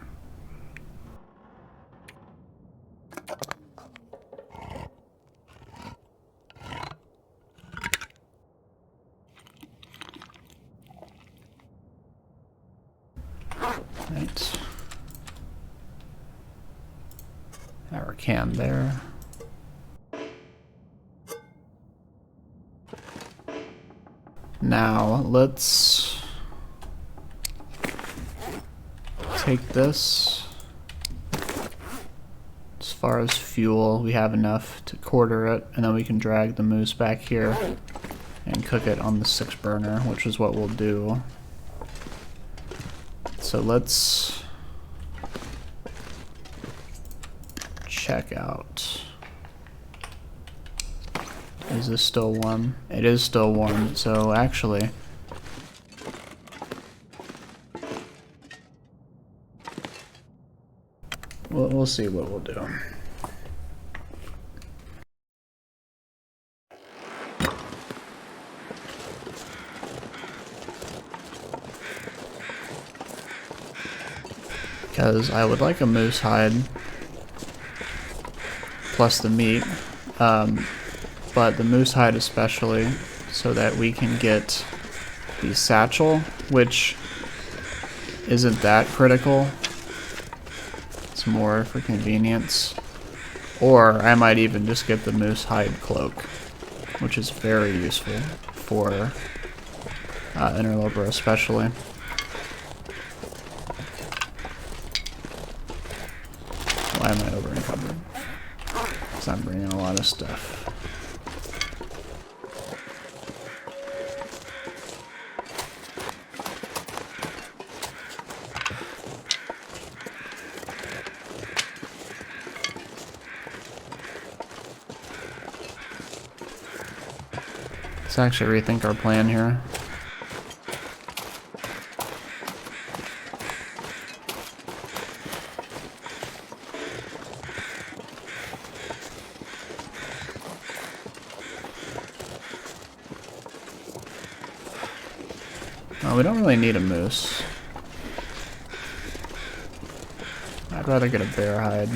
Right. Our can there. Now let's take this. As far as fuel, we have enough to quarter it, and then we can drag the moose back here and cook it on the 6-burner, which is what we'll do. So let's check out Is this still warm? It is still warm, so actually... We'll see what we'll do. Because I would like a moose hide plus the meat, but the moose hide especially, so that we can get the satchel, which isn't that critical. It's more for convenience. Or I might even just get the moose hide cloak, which is very useful for Interloper especially. Why am I over encumbered? Because I'm bringing a lot of stuff. Let's actually rethink our plan here. We don't really need a moose. I'd rather get a bear hide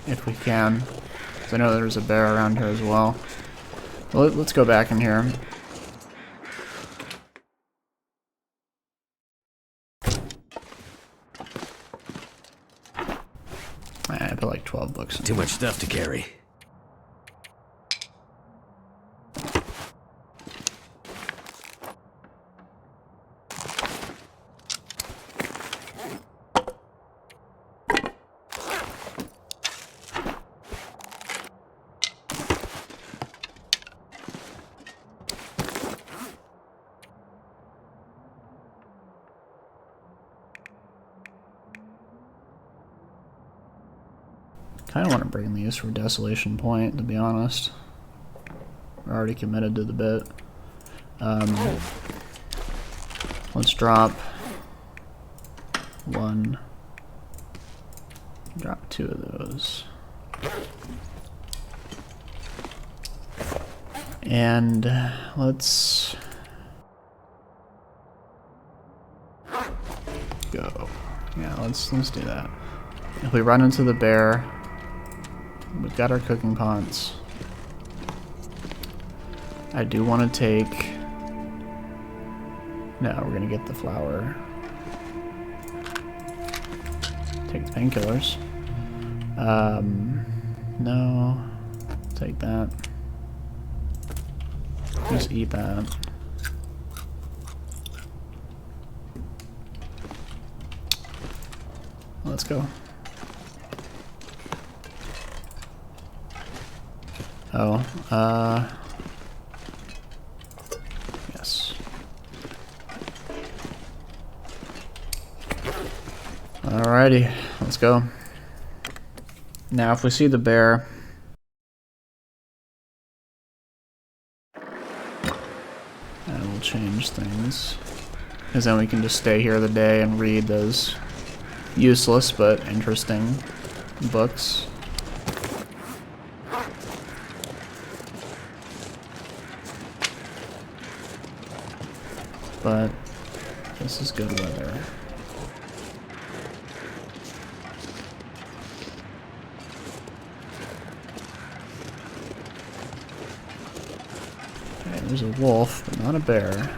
if we can, because I know there's a bear around here as well. Well, let's go back in here. I put like 12 books in. Too much stuff to carry. I kind of want to bring these for Desolation Point, to be honest. We're already committed to the bit. Let's drop one. Drop two of those. And let's go. Yeah, let's do that. If we run into the bear, we've got our cooking pots. I do want to take... No, we're going to get the flour. Take the painkillers. No. Take that. Just eat that. Let's go. Oh, yes. Alrighty, let's go. Now, if we see the bear, and we'll change things, because then we can just stay here the day and read those useless but interesting books. But this is good weather. Okay, there's a wolf, but not a bear.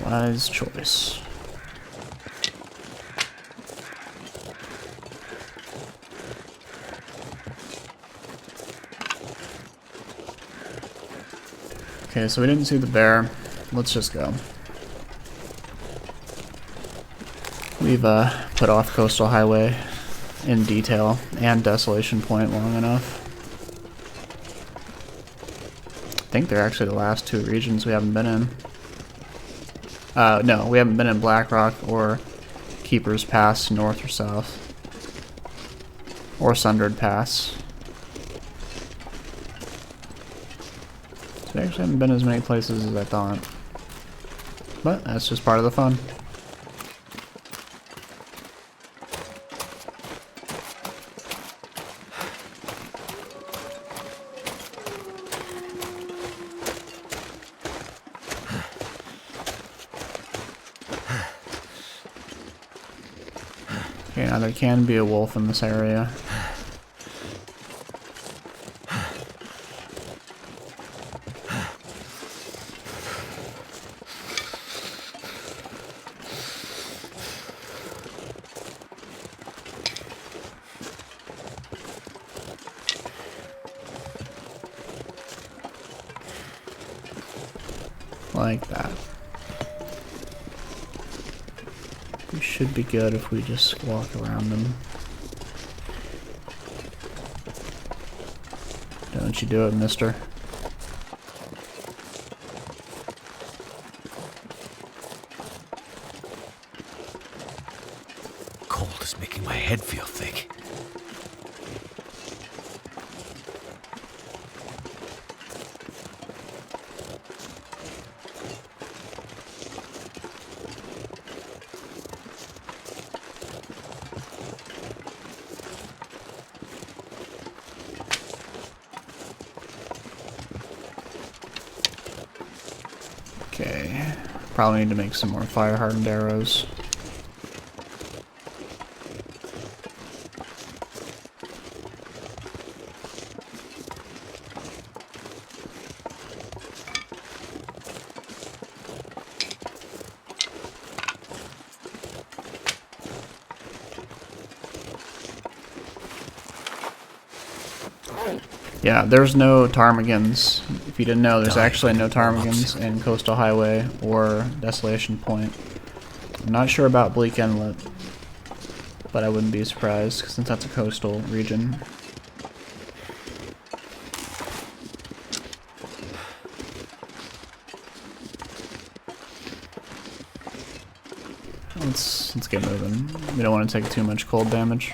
Wise choice. Okay, so we didn't see the bear. Let's just go. We've put off Coastal Highway in detail and Desolation Point long enough. I think they're actually the last two regions we haven't been in. No, we haven't been in Blackrock or Keeper's Pass, north or south. Or Sundered Pass. So we actually haven't been as many places as I thought. But that's just part of the fun. Okay, now there can be a wolf in this area. Like that. We should be good if we just walk around them. Don't you do it, mister. Cold is making my head feel thick. Okay, probably need to make some more fire-hardened arrows. Yeah, there's no ptarmigans. If you didn't know, there's actually no ptarmigans in Coastal Highway or Desolation Point. I'm not sure about Bleak Inlet, but I wouldn't be surprised since that's a coastal region. Let's get moving. We don't want to take too much cold damage.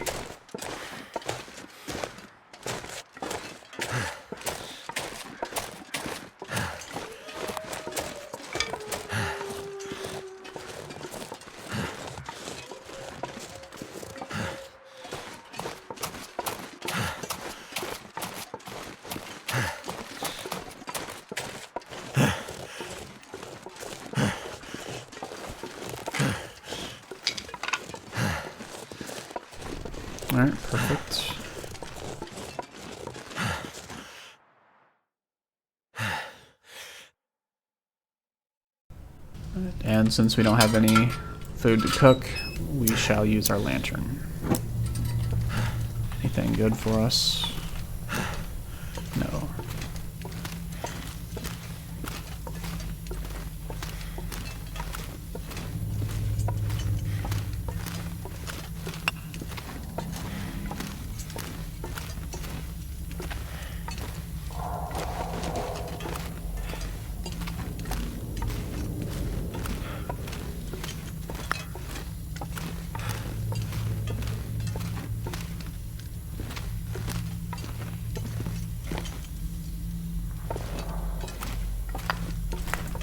Alright, perfect. And since we don't have any food to cook, we shall use our lantern. Anything good for us? No.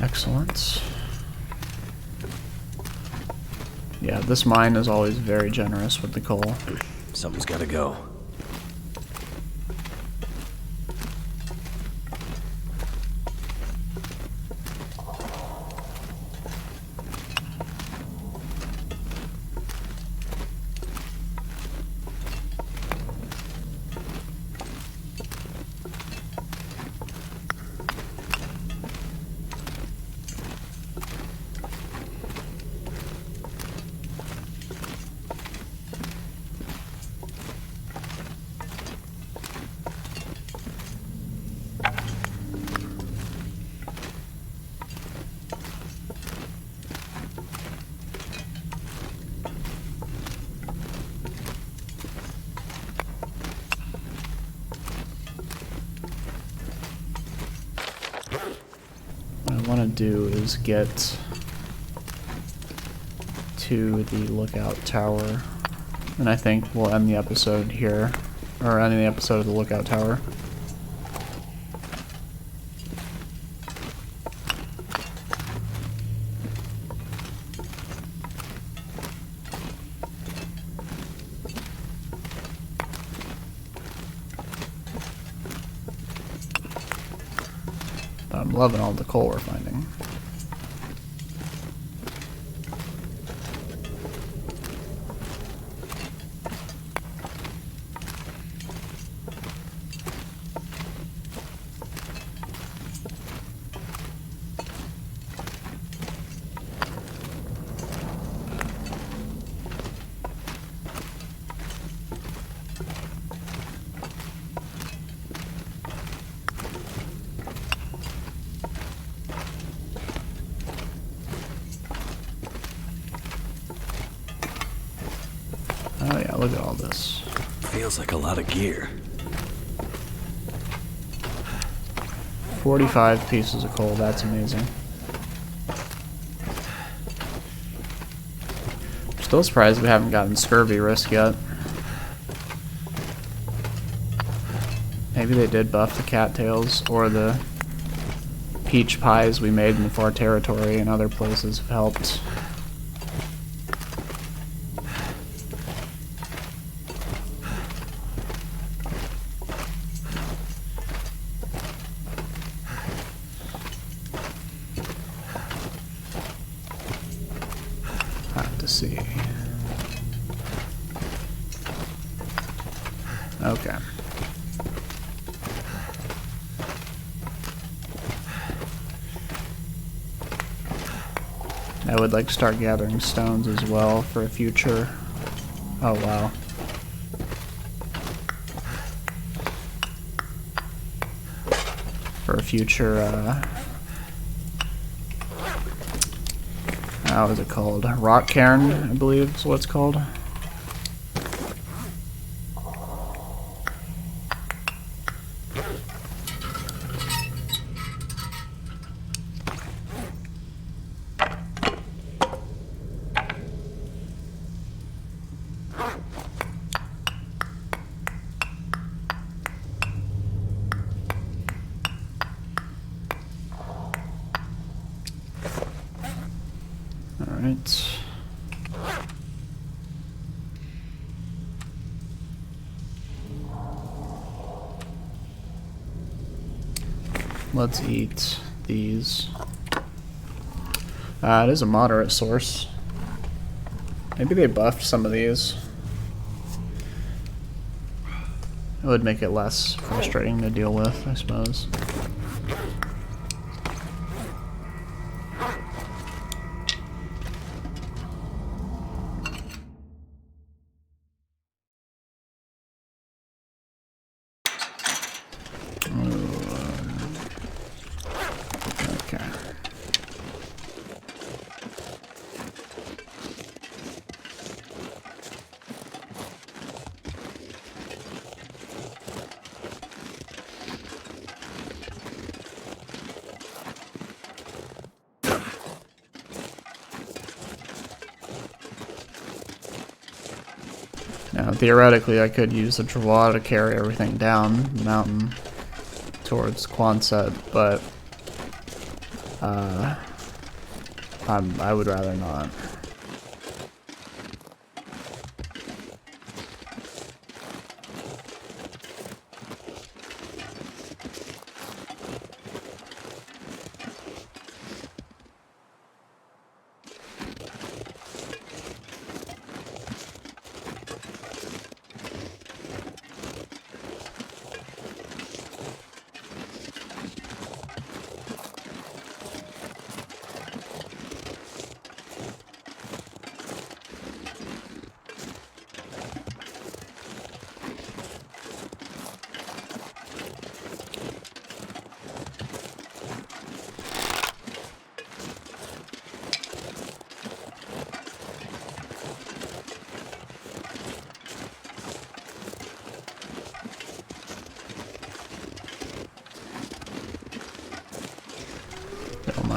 Excellent. Yeah, this mine is always very generous with the coal. Something's gotta go. do is get to the lookout tower, and I think we'll end the episode here, or end the episode of the lookout tower. I'm loving all the coal we're finding. Oh yeah, look at all this. Feels like a lot of gear. 45 pieces of coal, that's amazing. I'm still surprised we haven't gotten scurvy risk yet. Maybe they did buff the cattails, or the peach pies we made in the far territory and other places have helped. See. Okay. I would like to start gathering stones as well for a future. Oh wow. For a future what is it called? Rock cairn, I believe is what it's called. Alright. Let's eat these. It is a moderate source. Maybe they buffed some of these. It would make it less frustrating to deal with, I suppose. Okay. Now, theoretically, I could use the travois to carry everything down the mountain towards Quonset, but I would rather not.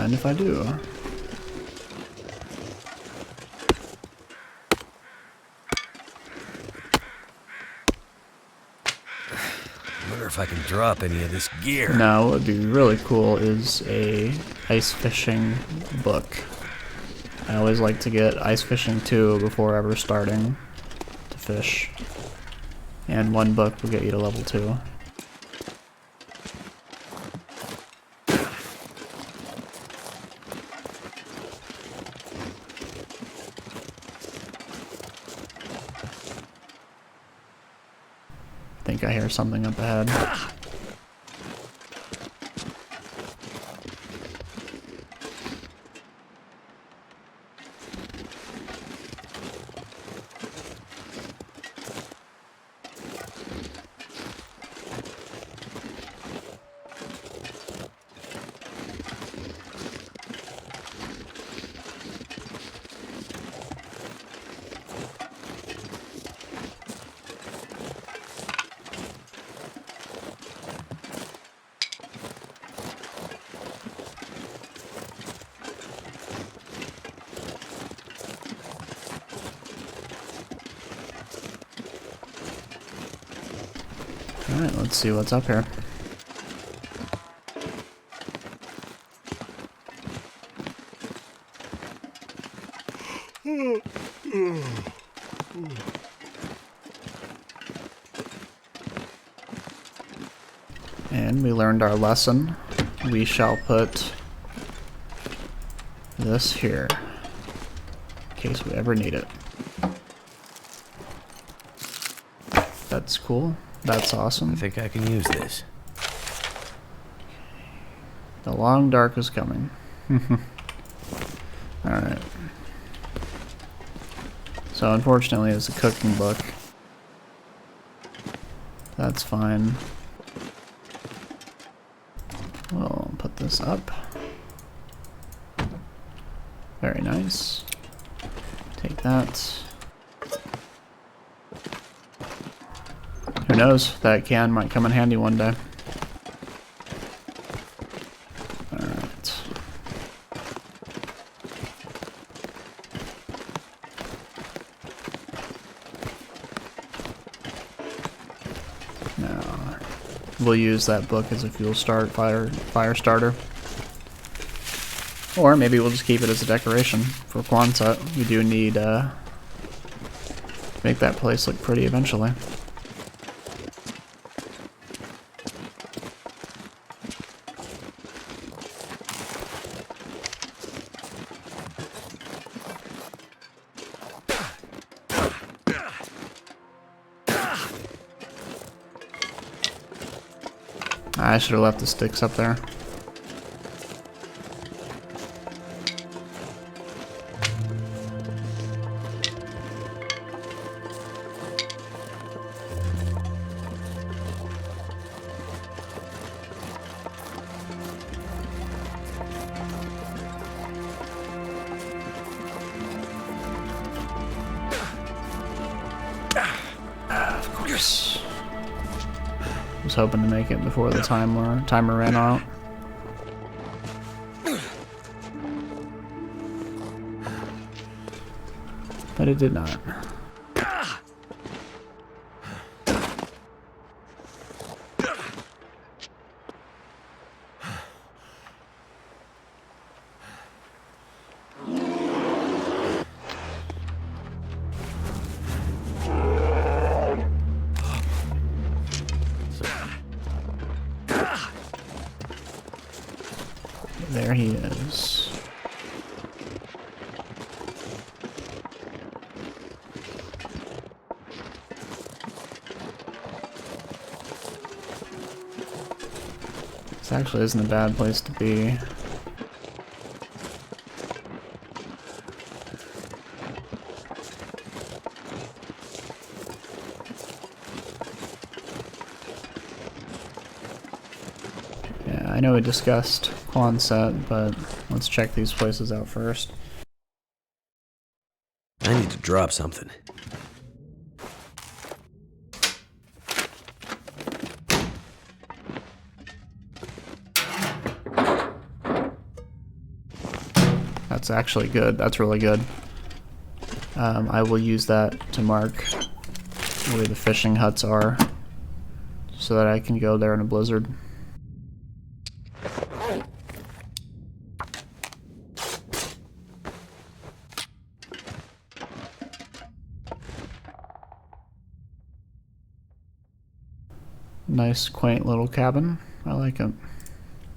mind if I do. I wonder if I can drop any of this gear. Now, what would be really cool is a ice fishing book. I always like to get ice fishing 2 before ever starting to fish. And 1 book will get you to level 2. I think I hear something up ahead. Alright, let's see what's up here. And we learned our lesson. We shall put this here, in case we ever need it. That's cool. That's awesome. I think I can use this. The long dark is coming. Alright. So unfortunately it's a cooking book. That's fine. We'll put this up. Very nice. Take that. Who knows? That can might come in handy one day. Alright. Now, we'll use that book as a fuel fire starter. Or maybe we'll just keep it as a decoration for Quonset. We do need to make that place look pretty eventually. I should have left the sticks up there. Of course. Was hoping to make it before the timer ran out. But it did not. There he is. This actually isn't a bad place to be. I know we discussed Quonset, but let's check these places out first. I need to drop something. That's actually good. That's really good. I will use that to mark where the fishing huts are so that I can go there in a blizzard. Nice, quaint little cabin. I like it.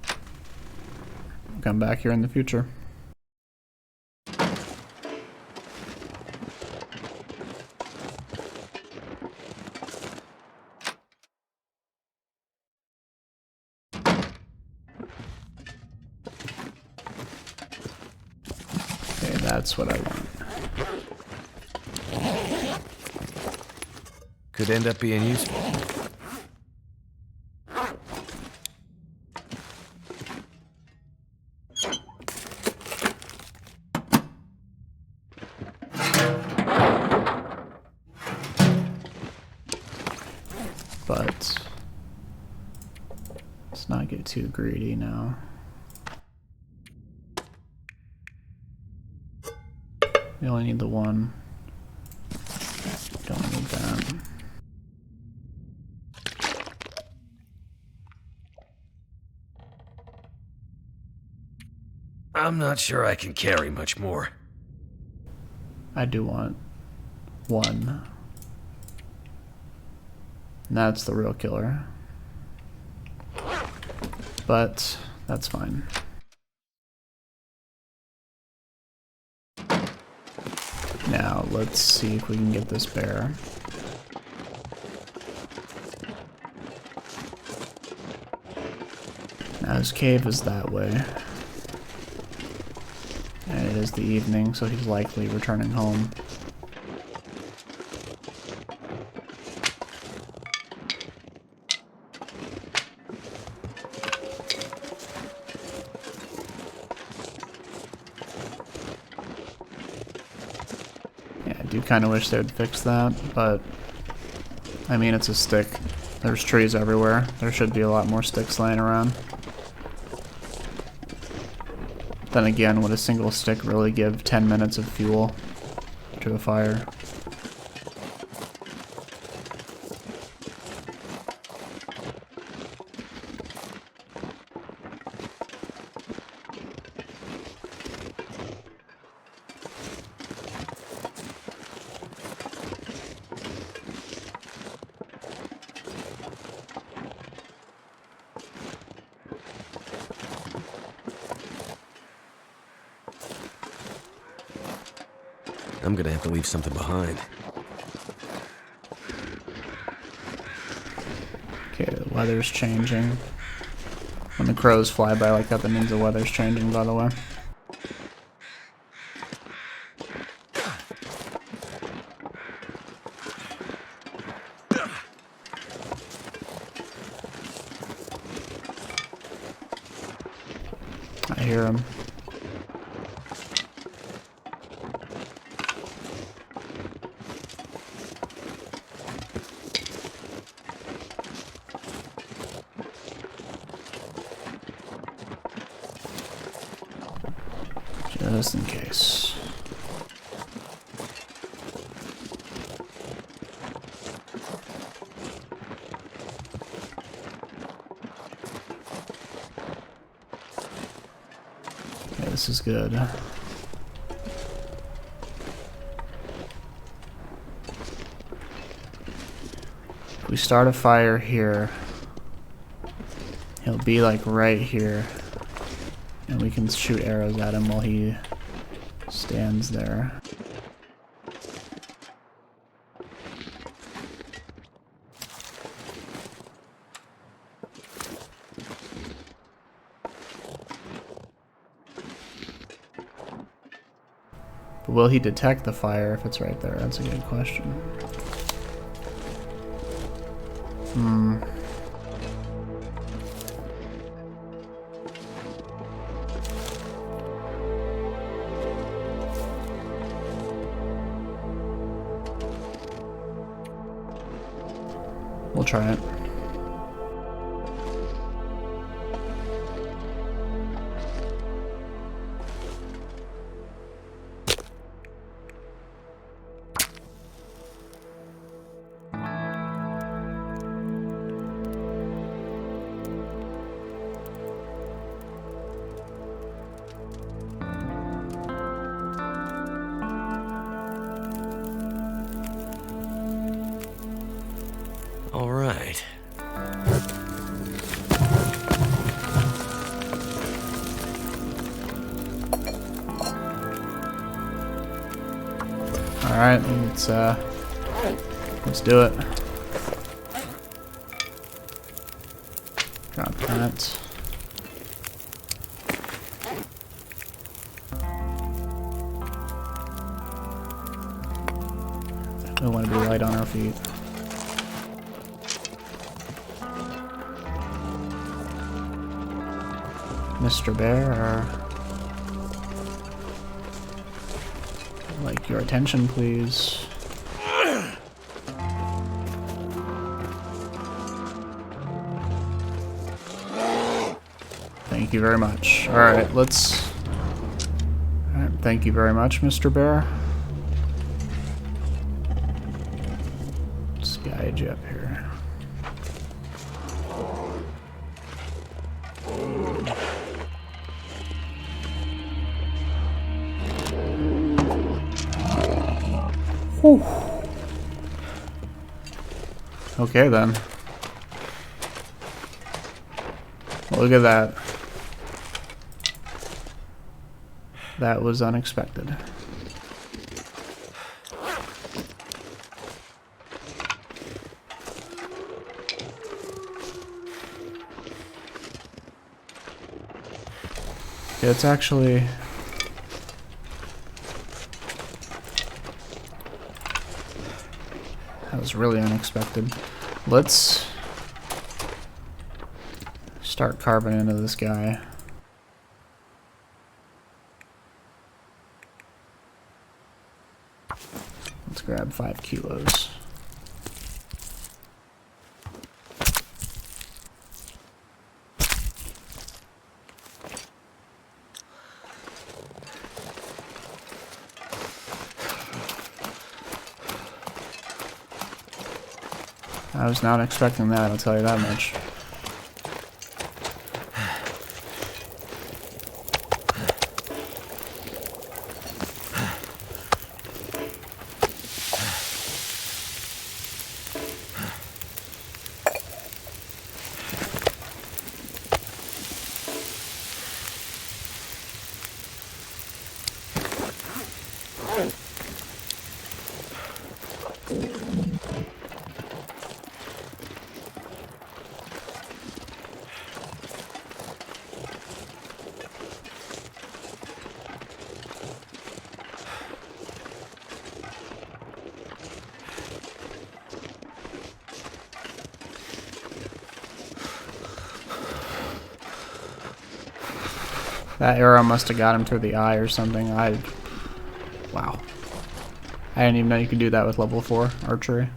I'll come back here in the future. Okay, that's what I want. Could end up being useful. But let's not get too greedy now. We only need the one. Don't need that. I'm not sure I can carry much more. I do want one. And that's the real killer. But that's fine. Now let's see if we can get this bear. Now his cave is that way. And it is the evening, so he's likely returning home. Yeah, I do kind of wish they would fix that, but I mean, it's a stick. There's trees everywhere. There should be a lot more sticks laying around. Then again, would a single stick really give 10 minutes of fuel to a fire? I'm gonna have to leave something behind. Okay, the weather's changing. When the crows fly by like that, that means the weather's changing, by the way. I hear him. Just in case. Okay, this is good. If we start a fire here, he'll be like right here. And we can shoot arrows at him while he stands there. But will he detect the fire if it's right there? That's a good question. We'll try it. Alright, let's do it. Drop that. We want to be light on our feet. Mr. Bear, I'd like your attention, please. Thank you very much. Alright, let's... Alright, thank you very much, Mr. Bear. Let's guide you up here. Whew. Okay then. Look at that. That was unexpected. It's actually... That was really unexpected. Let's start carving into this guy. Let's grab 5 kilos. I was not expecting that, I'll tell you that much. That arrow must have got him through the eye or something. Wow. I didn't even know you could do that with level 4 archery.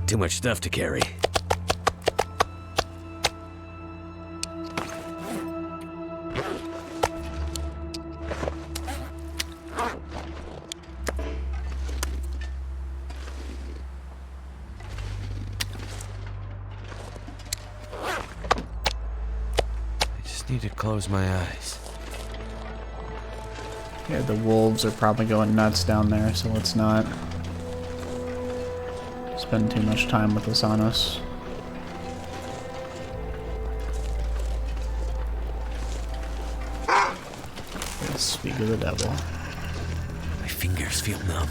Too much stuff to carry. I just need to close my eyes. Yeah, the wolves are probably going nuts down there, so let's not spend too much time with this on us. Let's speak of the devil. My fingers feel numb.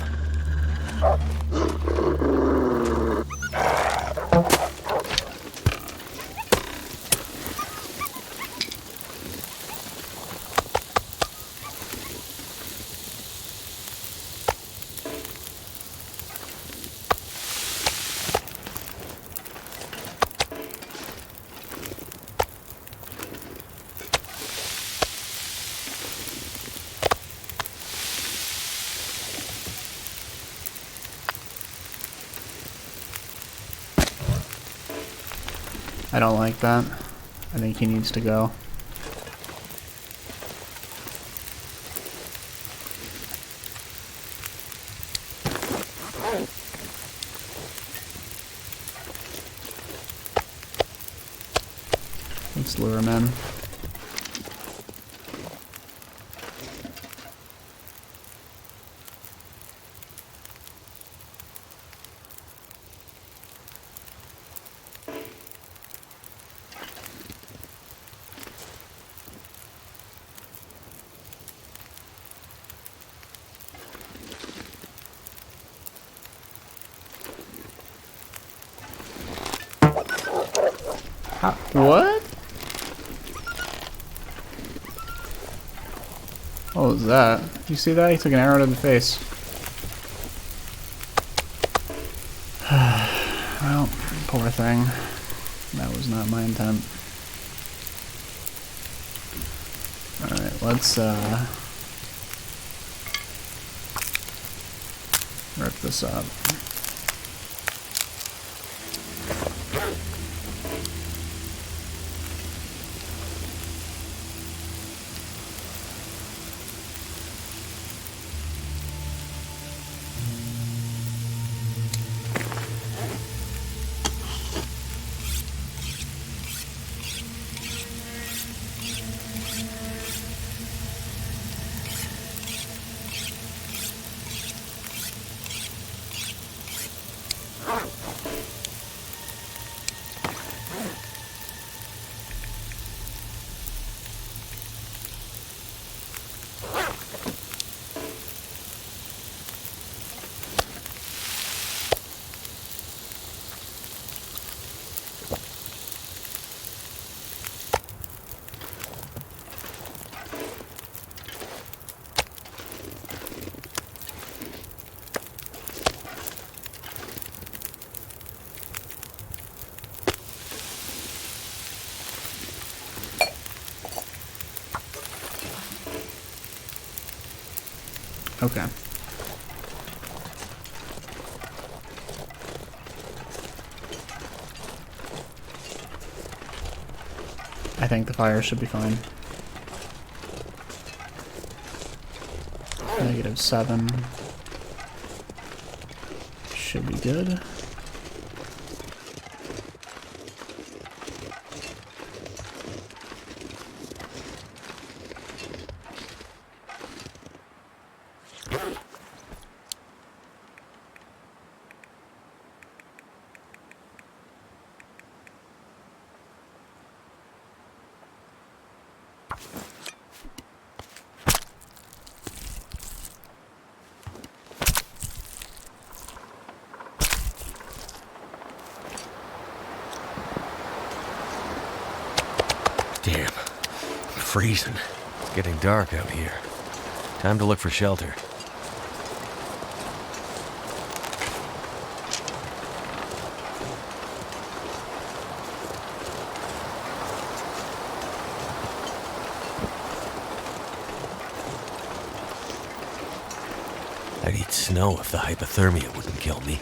I don't like that. I think he needs to go. Let's lure him in. What? What was that? You see that? He took an arrow to the face. Well, poor thing. That was not my intent. Alright, let's rip this up. Okay. I think the fire should be fine. -7. Should be good. Damn. I'm freezing. It's getting dark out here. Time to look for shelter. I'd eat snow if the hypothermia wouldn't kill me.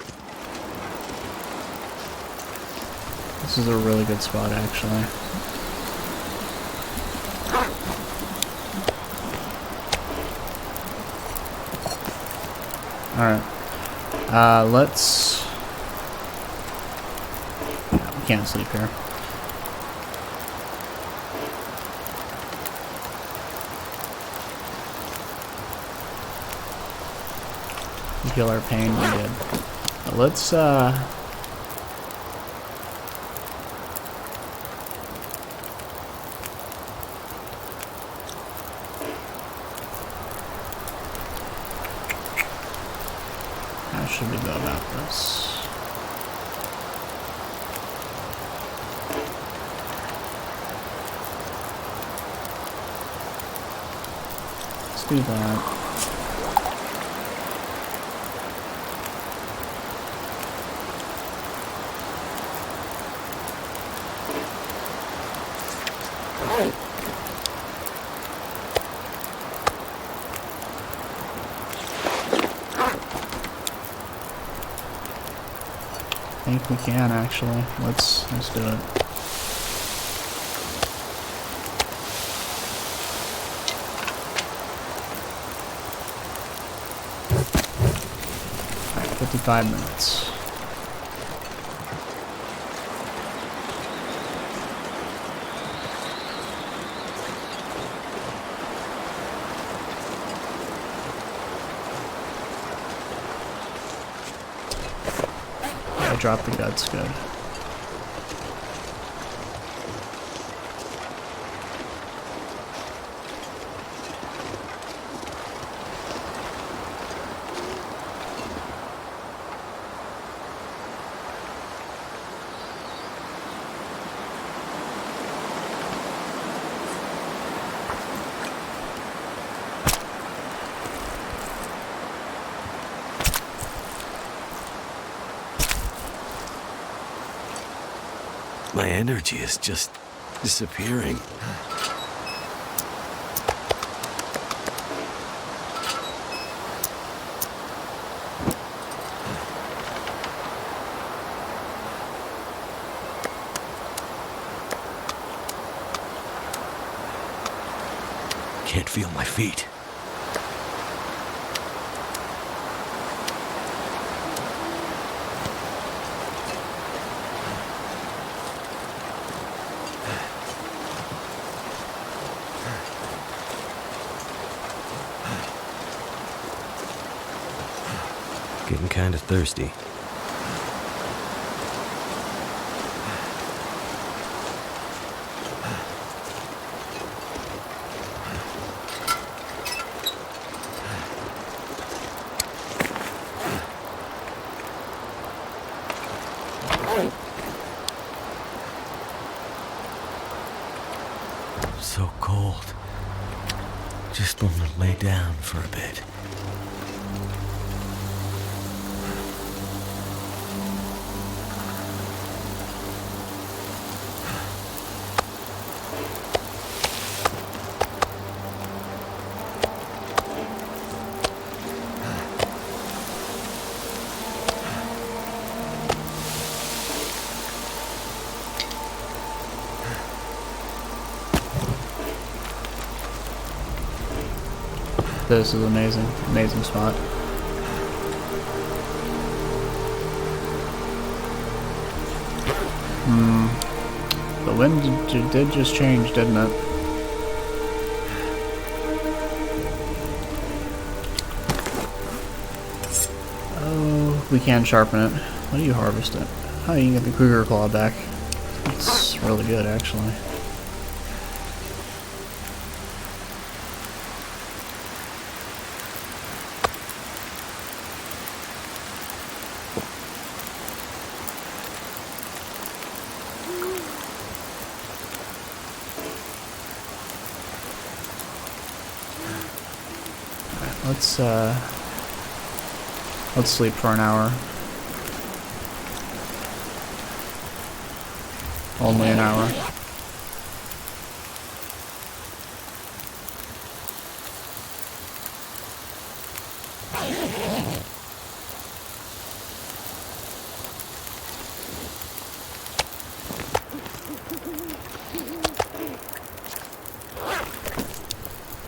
This is a really good spot, actually. Alright. Let's... No, we can't sleep here. We heal our pain, we did. But let's, how should we go about this? Let's do that. I think we can actually. Let's do it. Alright, 55 minutes. drop the guts, good. My energy is just disappearing. Can't feel my feet. Getting kind of thirsty. So cold. Just want to lay down for a bit. This is amazing. Amazing spot. The wind did just change, didn't it? Oh, we can sharpen it. How do you harvest it? Oh, you can get the Cougar Claw back. It's really good, actually. Let's sleep for an hour. Only an hour.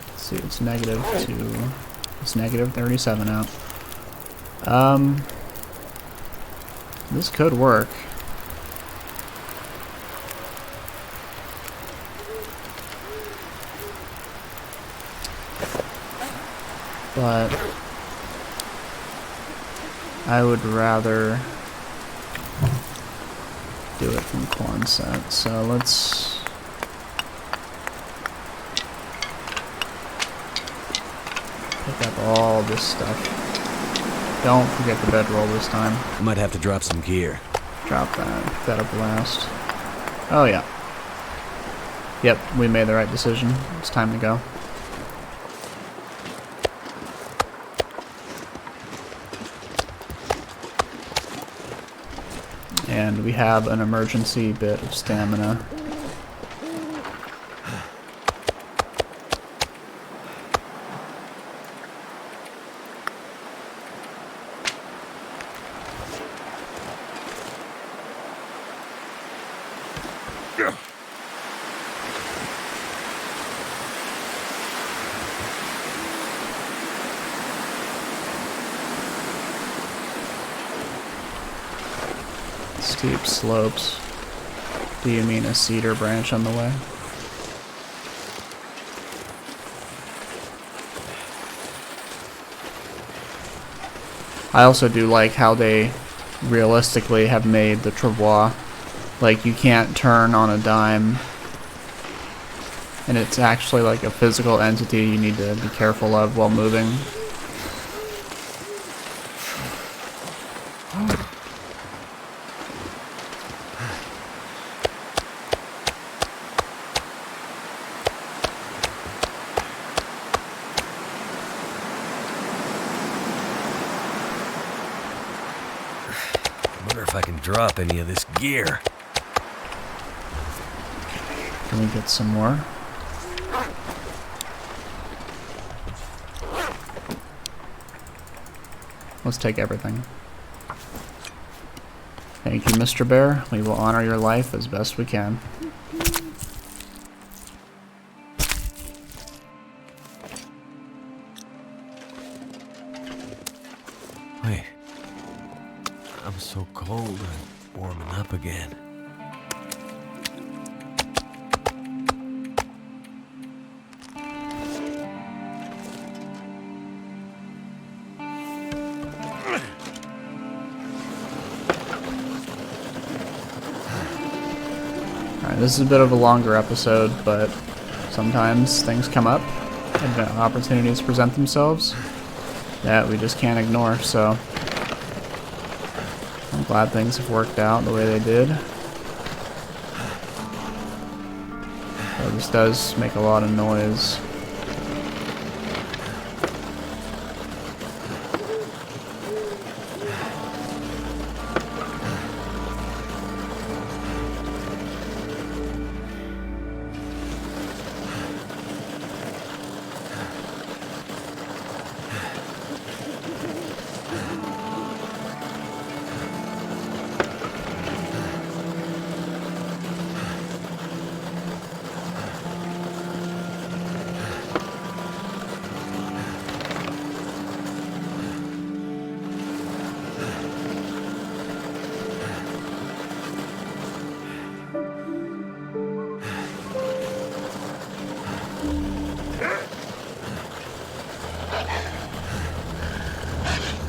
Let's see, it's -2. It's -37 out. This could work. But I would rather do it from Quonset. So let's pick up all this stuff. Don't forget the bedroll this time. Might have to drop some gear. Drop that. Pick that up last. Oh yeah. Yep, we made the right decision. It's time to go. And we have an emergency bit of stamina. Steep slopes. Do you mean a cedar branch on the way? I also do like how they realistically have made the travois. Like, you can't turn on a dime, and it's actually like a physical entity you need to be careful of while moving. I wonder if I can drop any of this gear. Can we get some more? Let's take everything. Thank you, Mr. Bear. We will honor your life as best we can. Wait. I'm so cold, I'm warming up again. Alright, this is a bit of a longer episode, but sometimes things come up and opportunities present themselves that we just can't ignore, so I'm glad things have worked out the way they did. So this does make a lot of noise.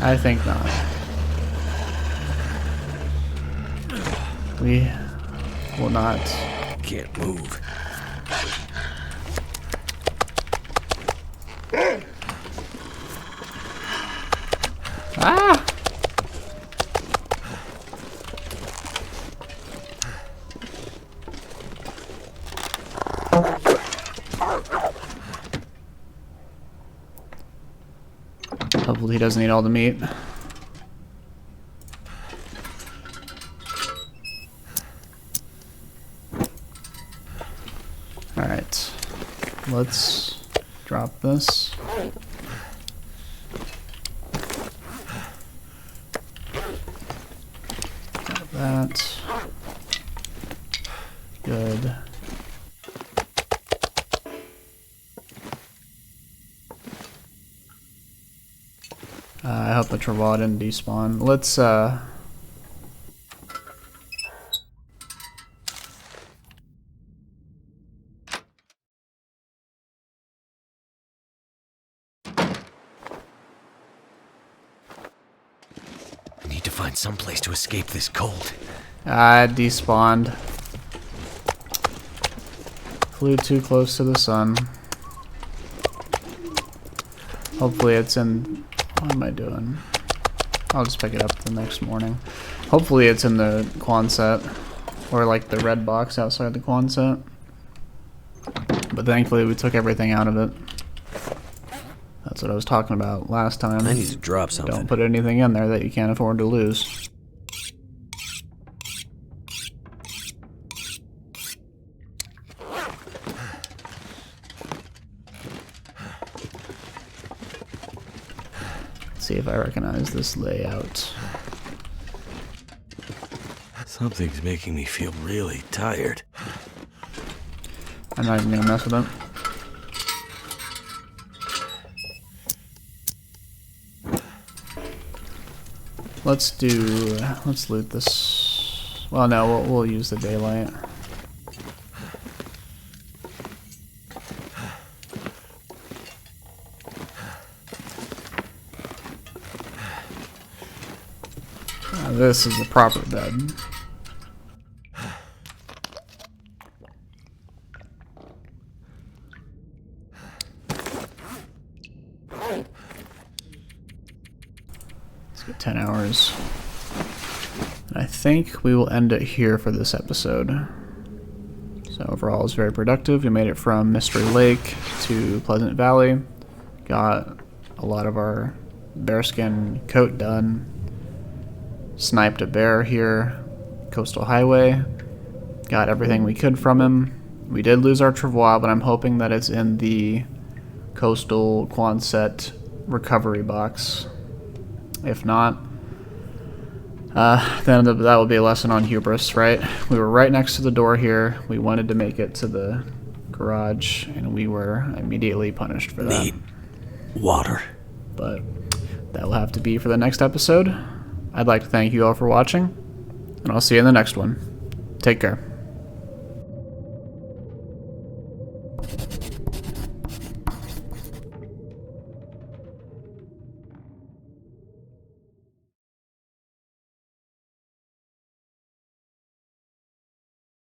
I think not. We will not. Can't move. Ah! Hopefully he doesn't eat all the meat. Alright. Let's drop this. Got that. Good. I hope the travois didn't despawn. Let's I need to find some place to escape this cold. it despawned. Flew too close to the sun. Hopefully it's in... What am I doing? I'll just pick it up the next morning. Hopefully it's in the Quonset. Or like the red box outside the Quonset. But thankfully we took everything out of it. That's what I was talking about last time. I need to drop something. Don't put anything in there that you can't afford to lose. Let's see if I recognize this layout. Something's making me feel really tired. I'm not even gonna mess with it. Let's loot this. Well, no, we'll use the daylight. this is a proper bed. Let's get 10 hours. And I think we will end it here for this episode. So overall, it's very productive. We made it from Mystery Lake to Pleasant Valley. Got a lot of our bearskin coat done. Sniped a bear here. Coastal Highway. Got everything we could from him. We did lose our travois, but I'm hoping that it's in the Coastal Quonset recovery box. If not, then that will be a lesson on hubris, right? We were right next to the door here. We wanted to make it to the garage, and we were immediately punished for that. Need water. But that will have to be for the next episode. I'd like to thank you all for watching, and I'll see you in the next one. Take care.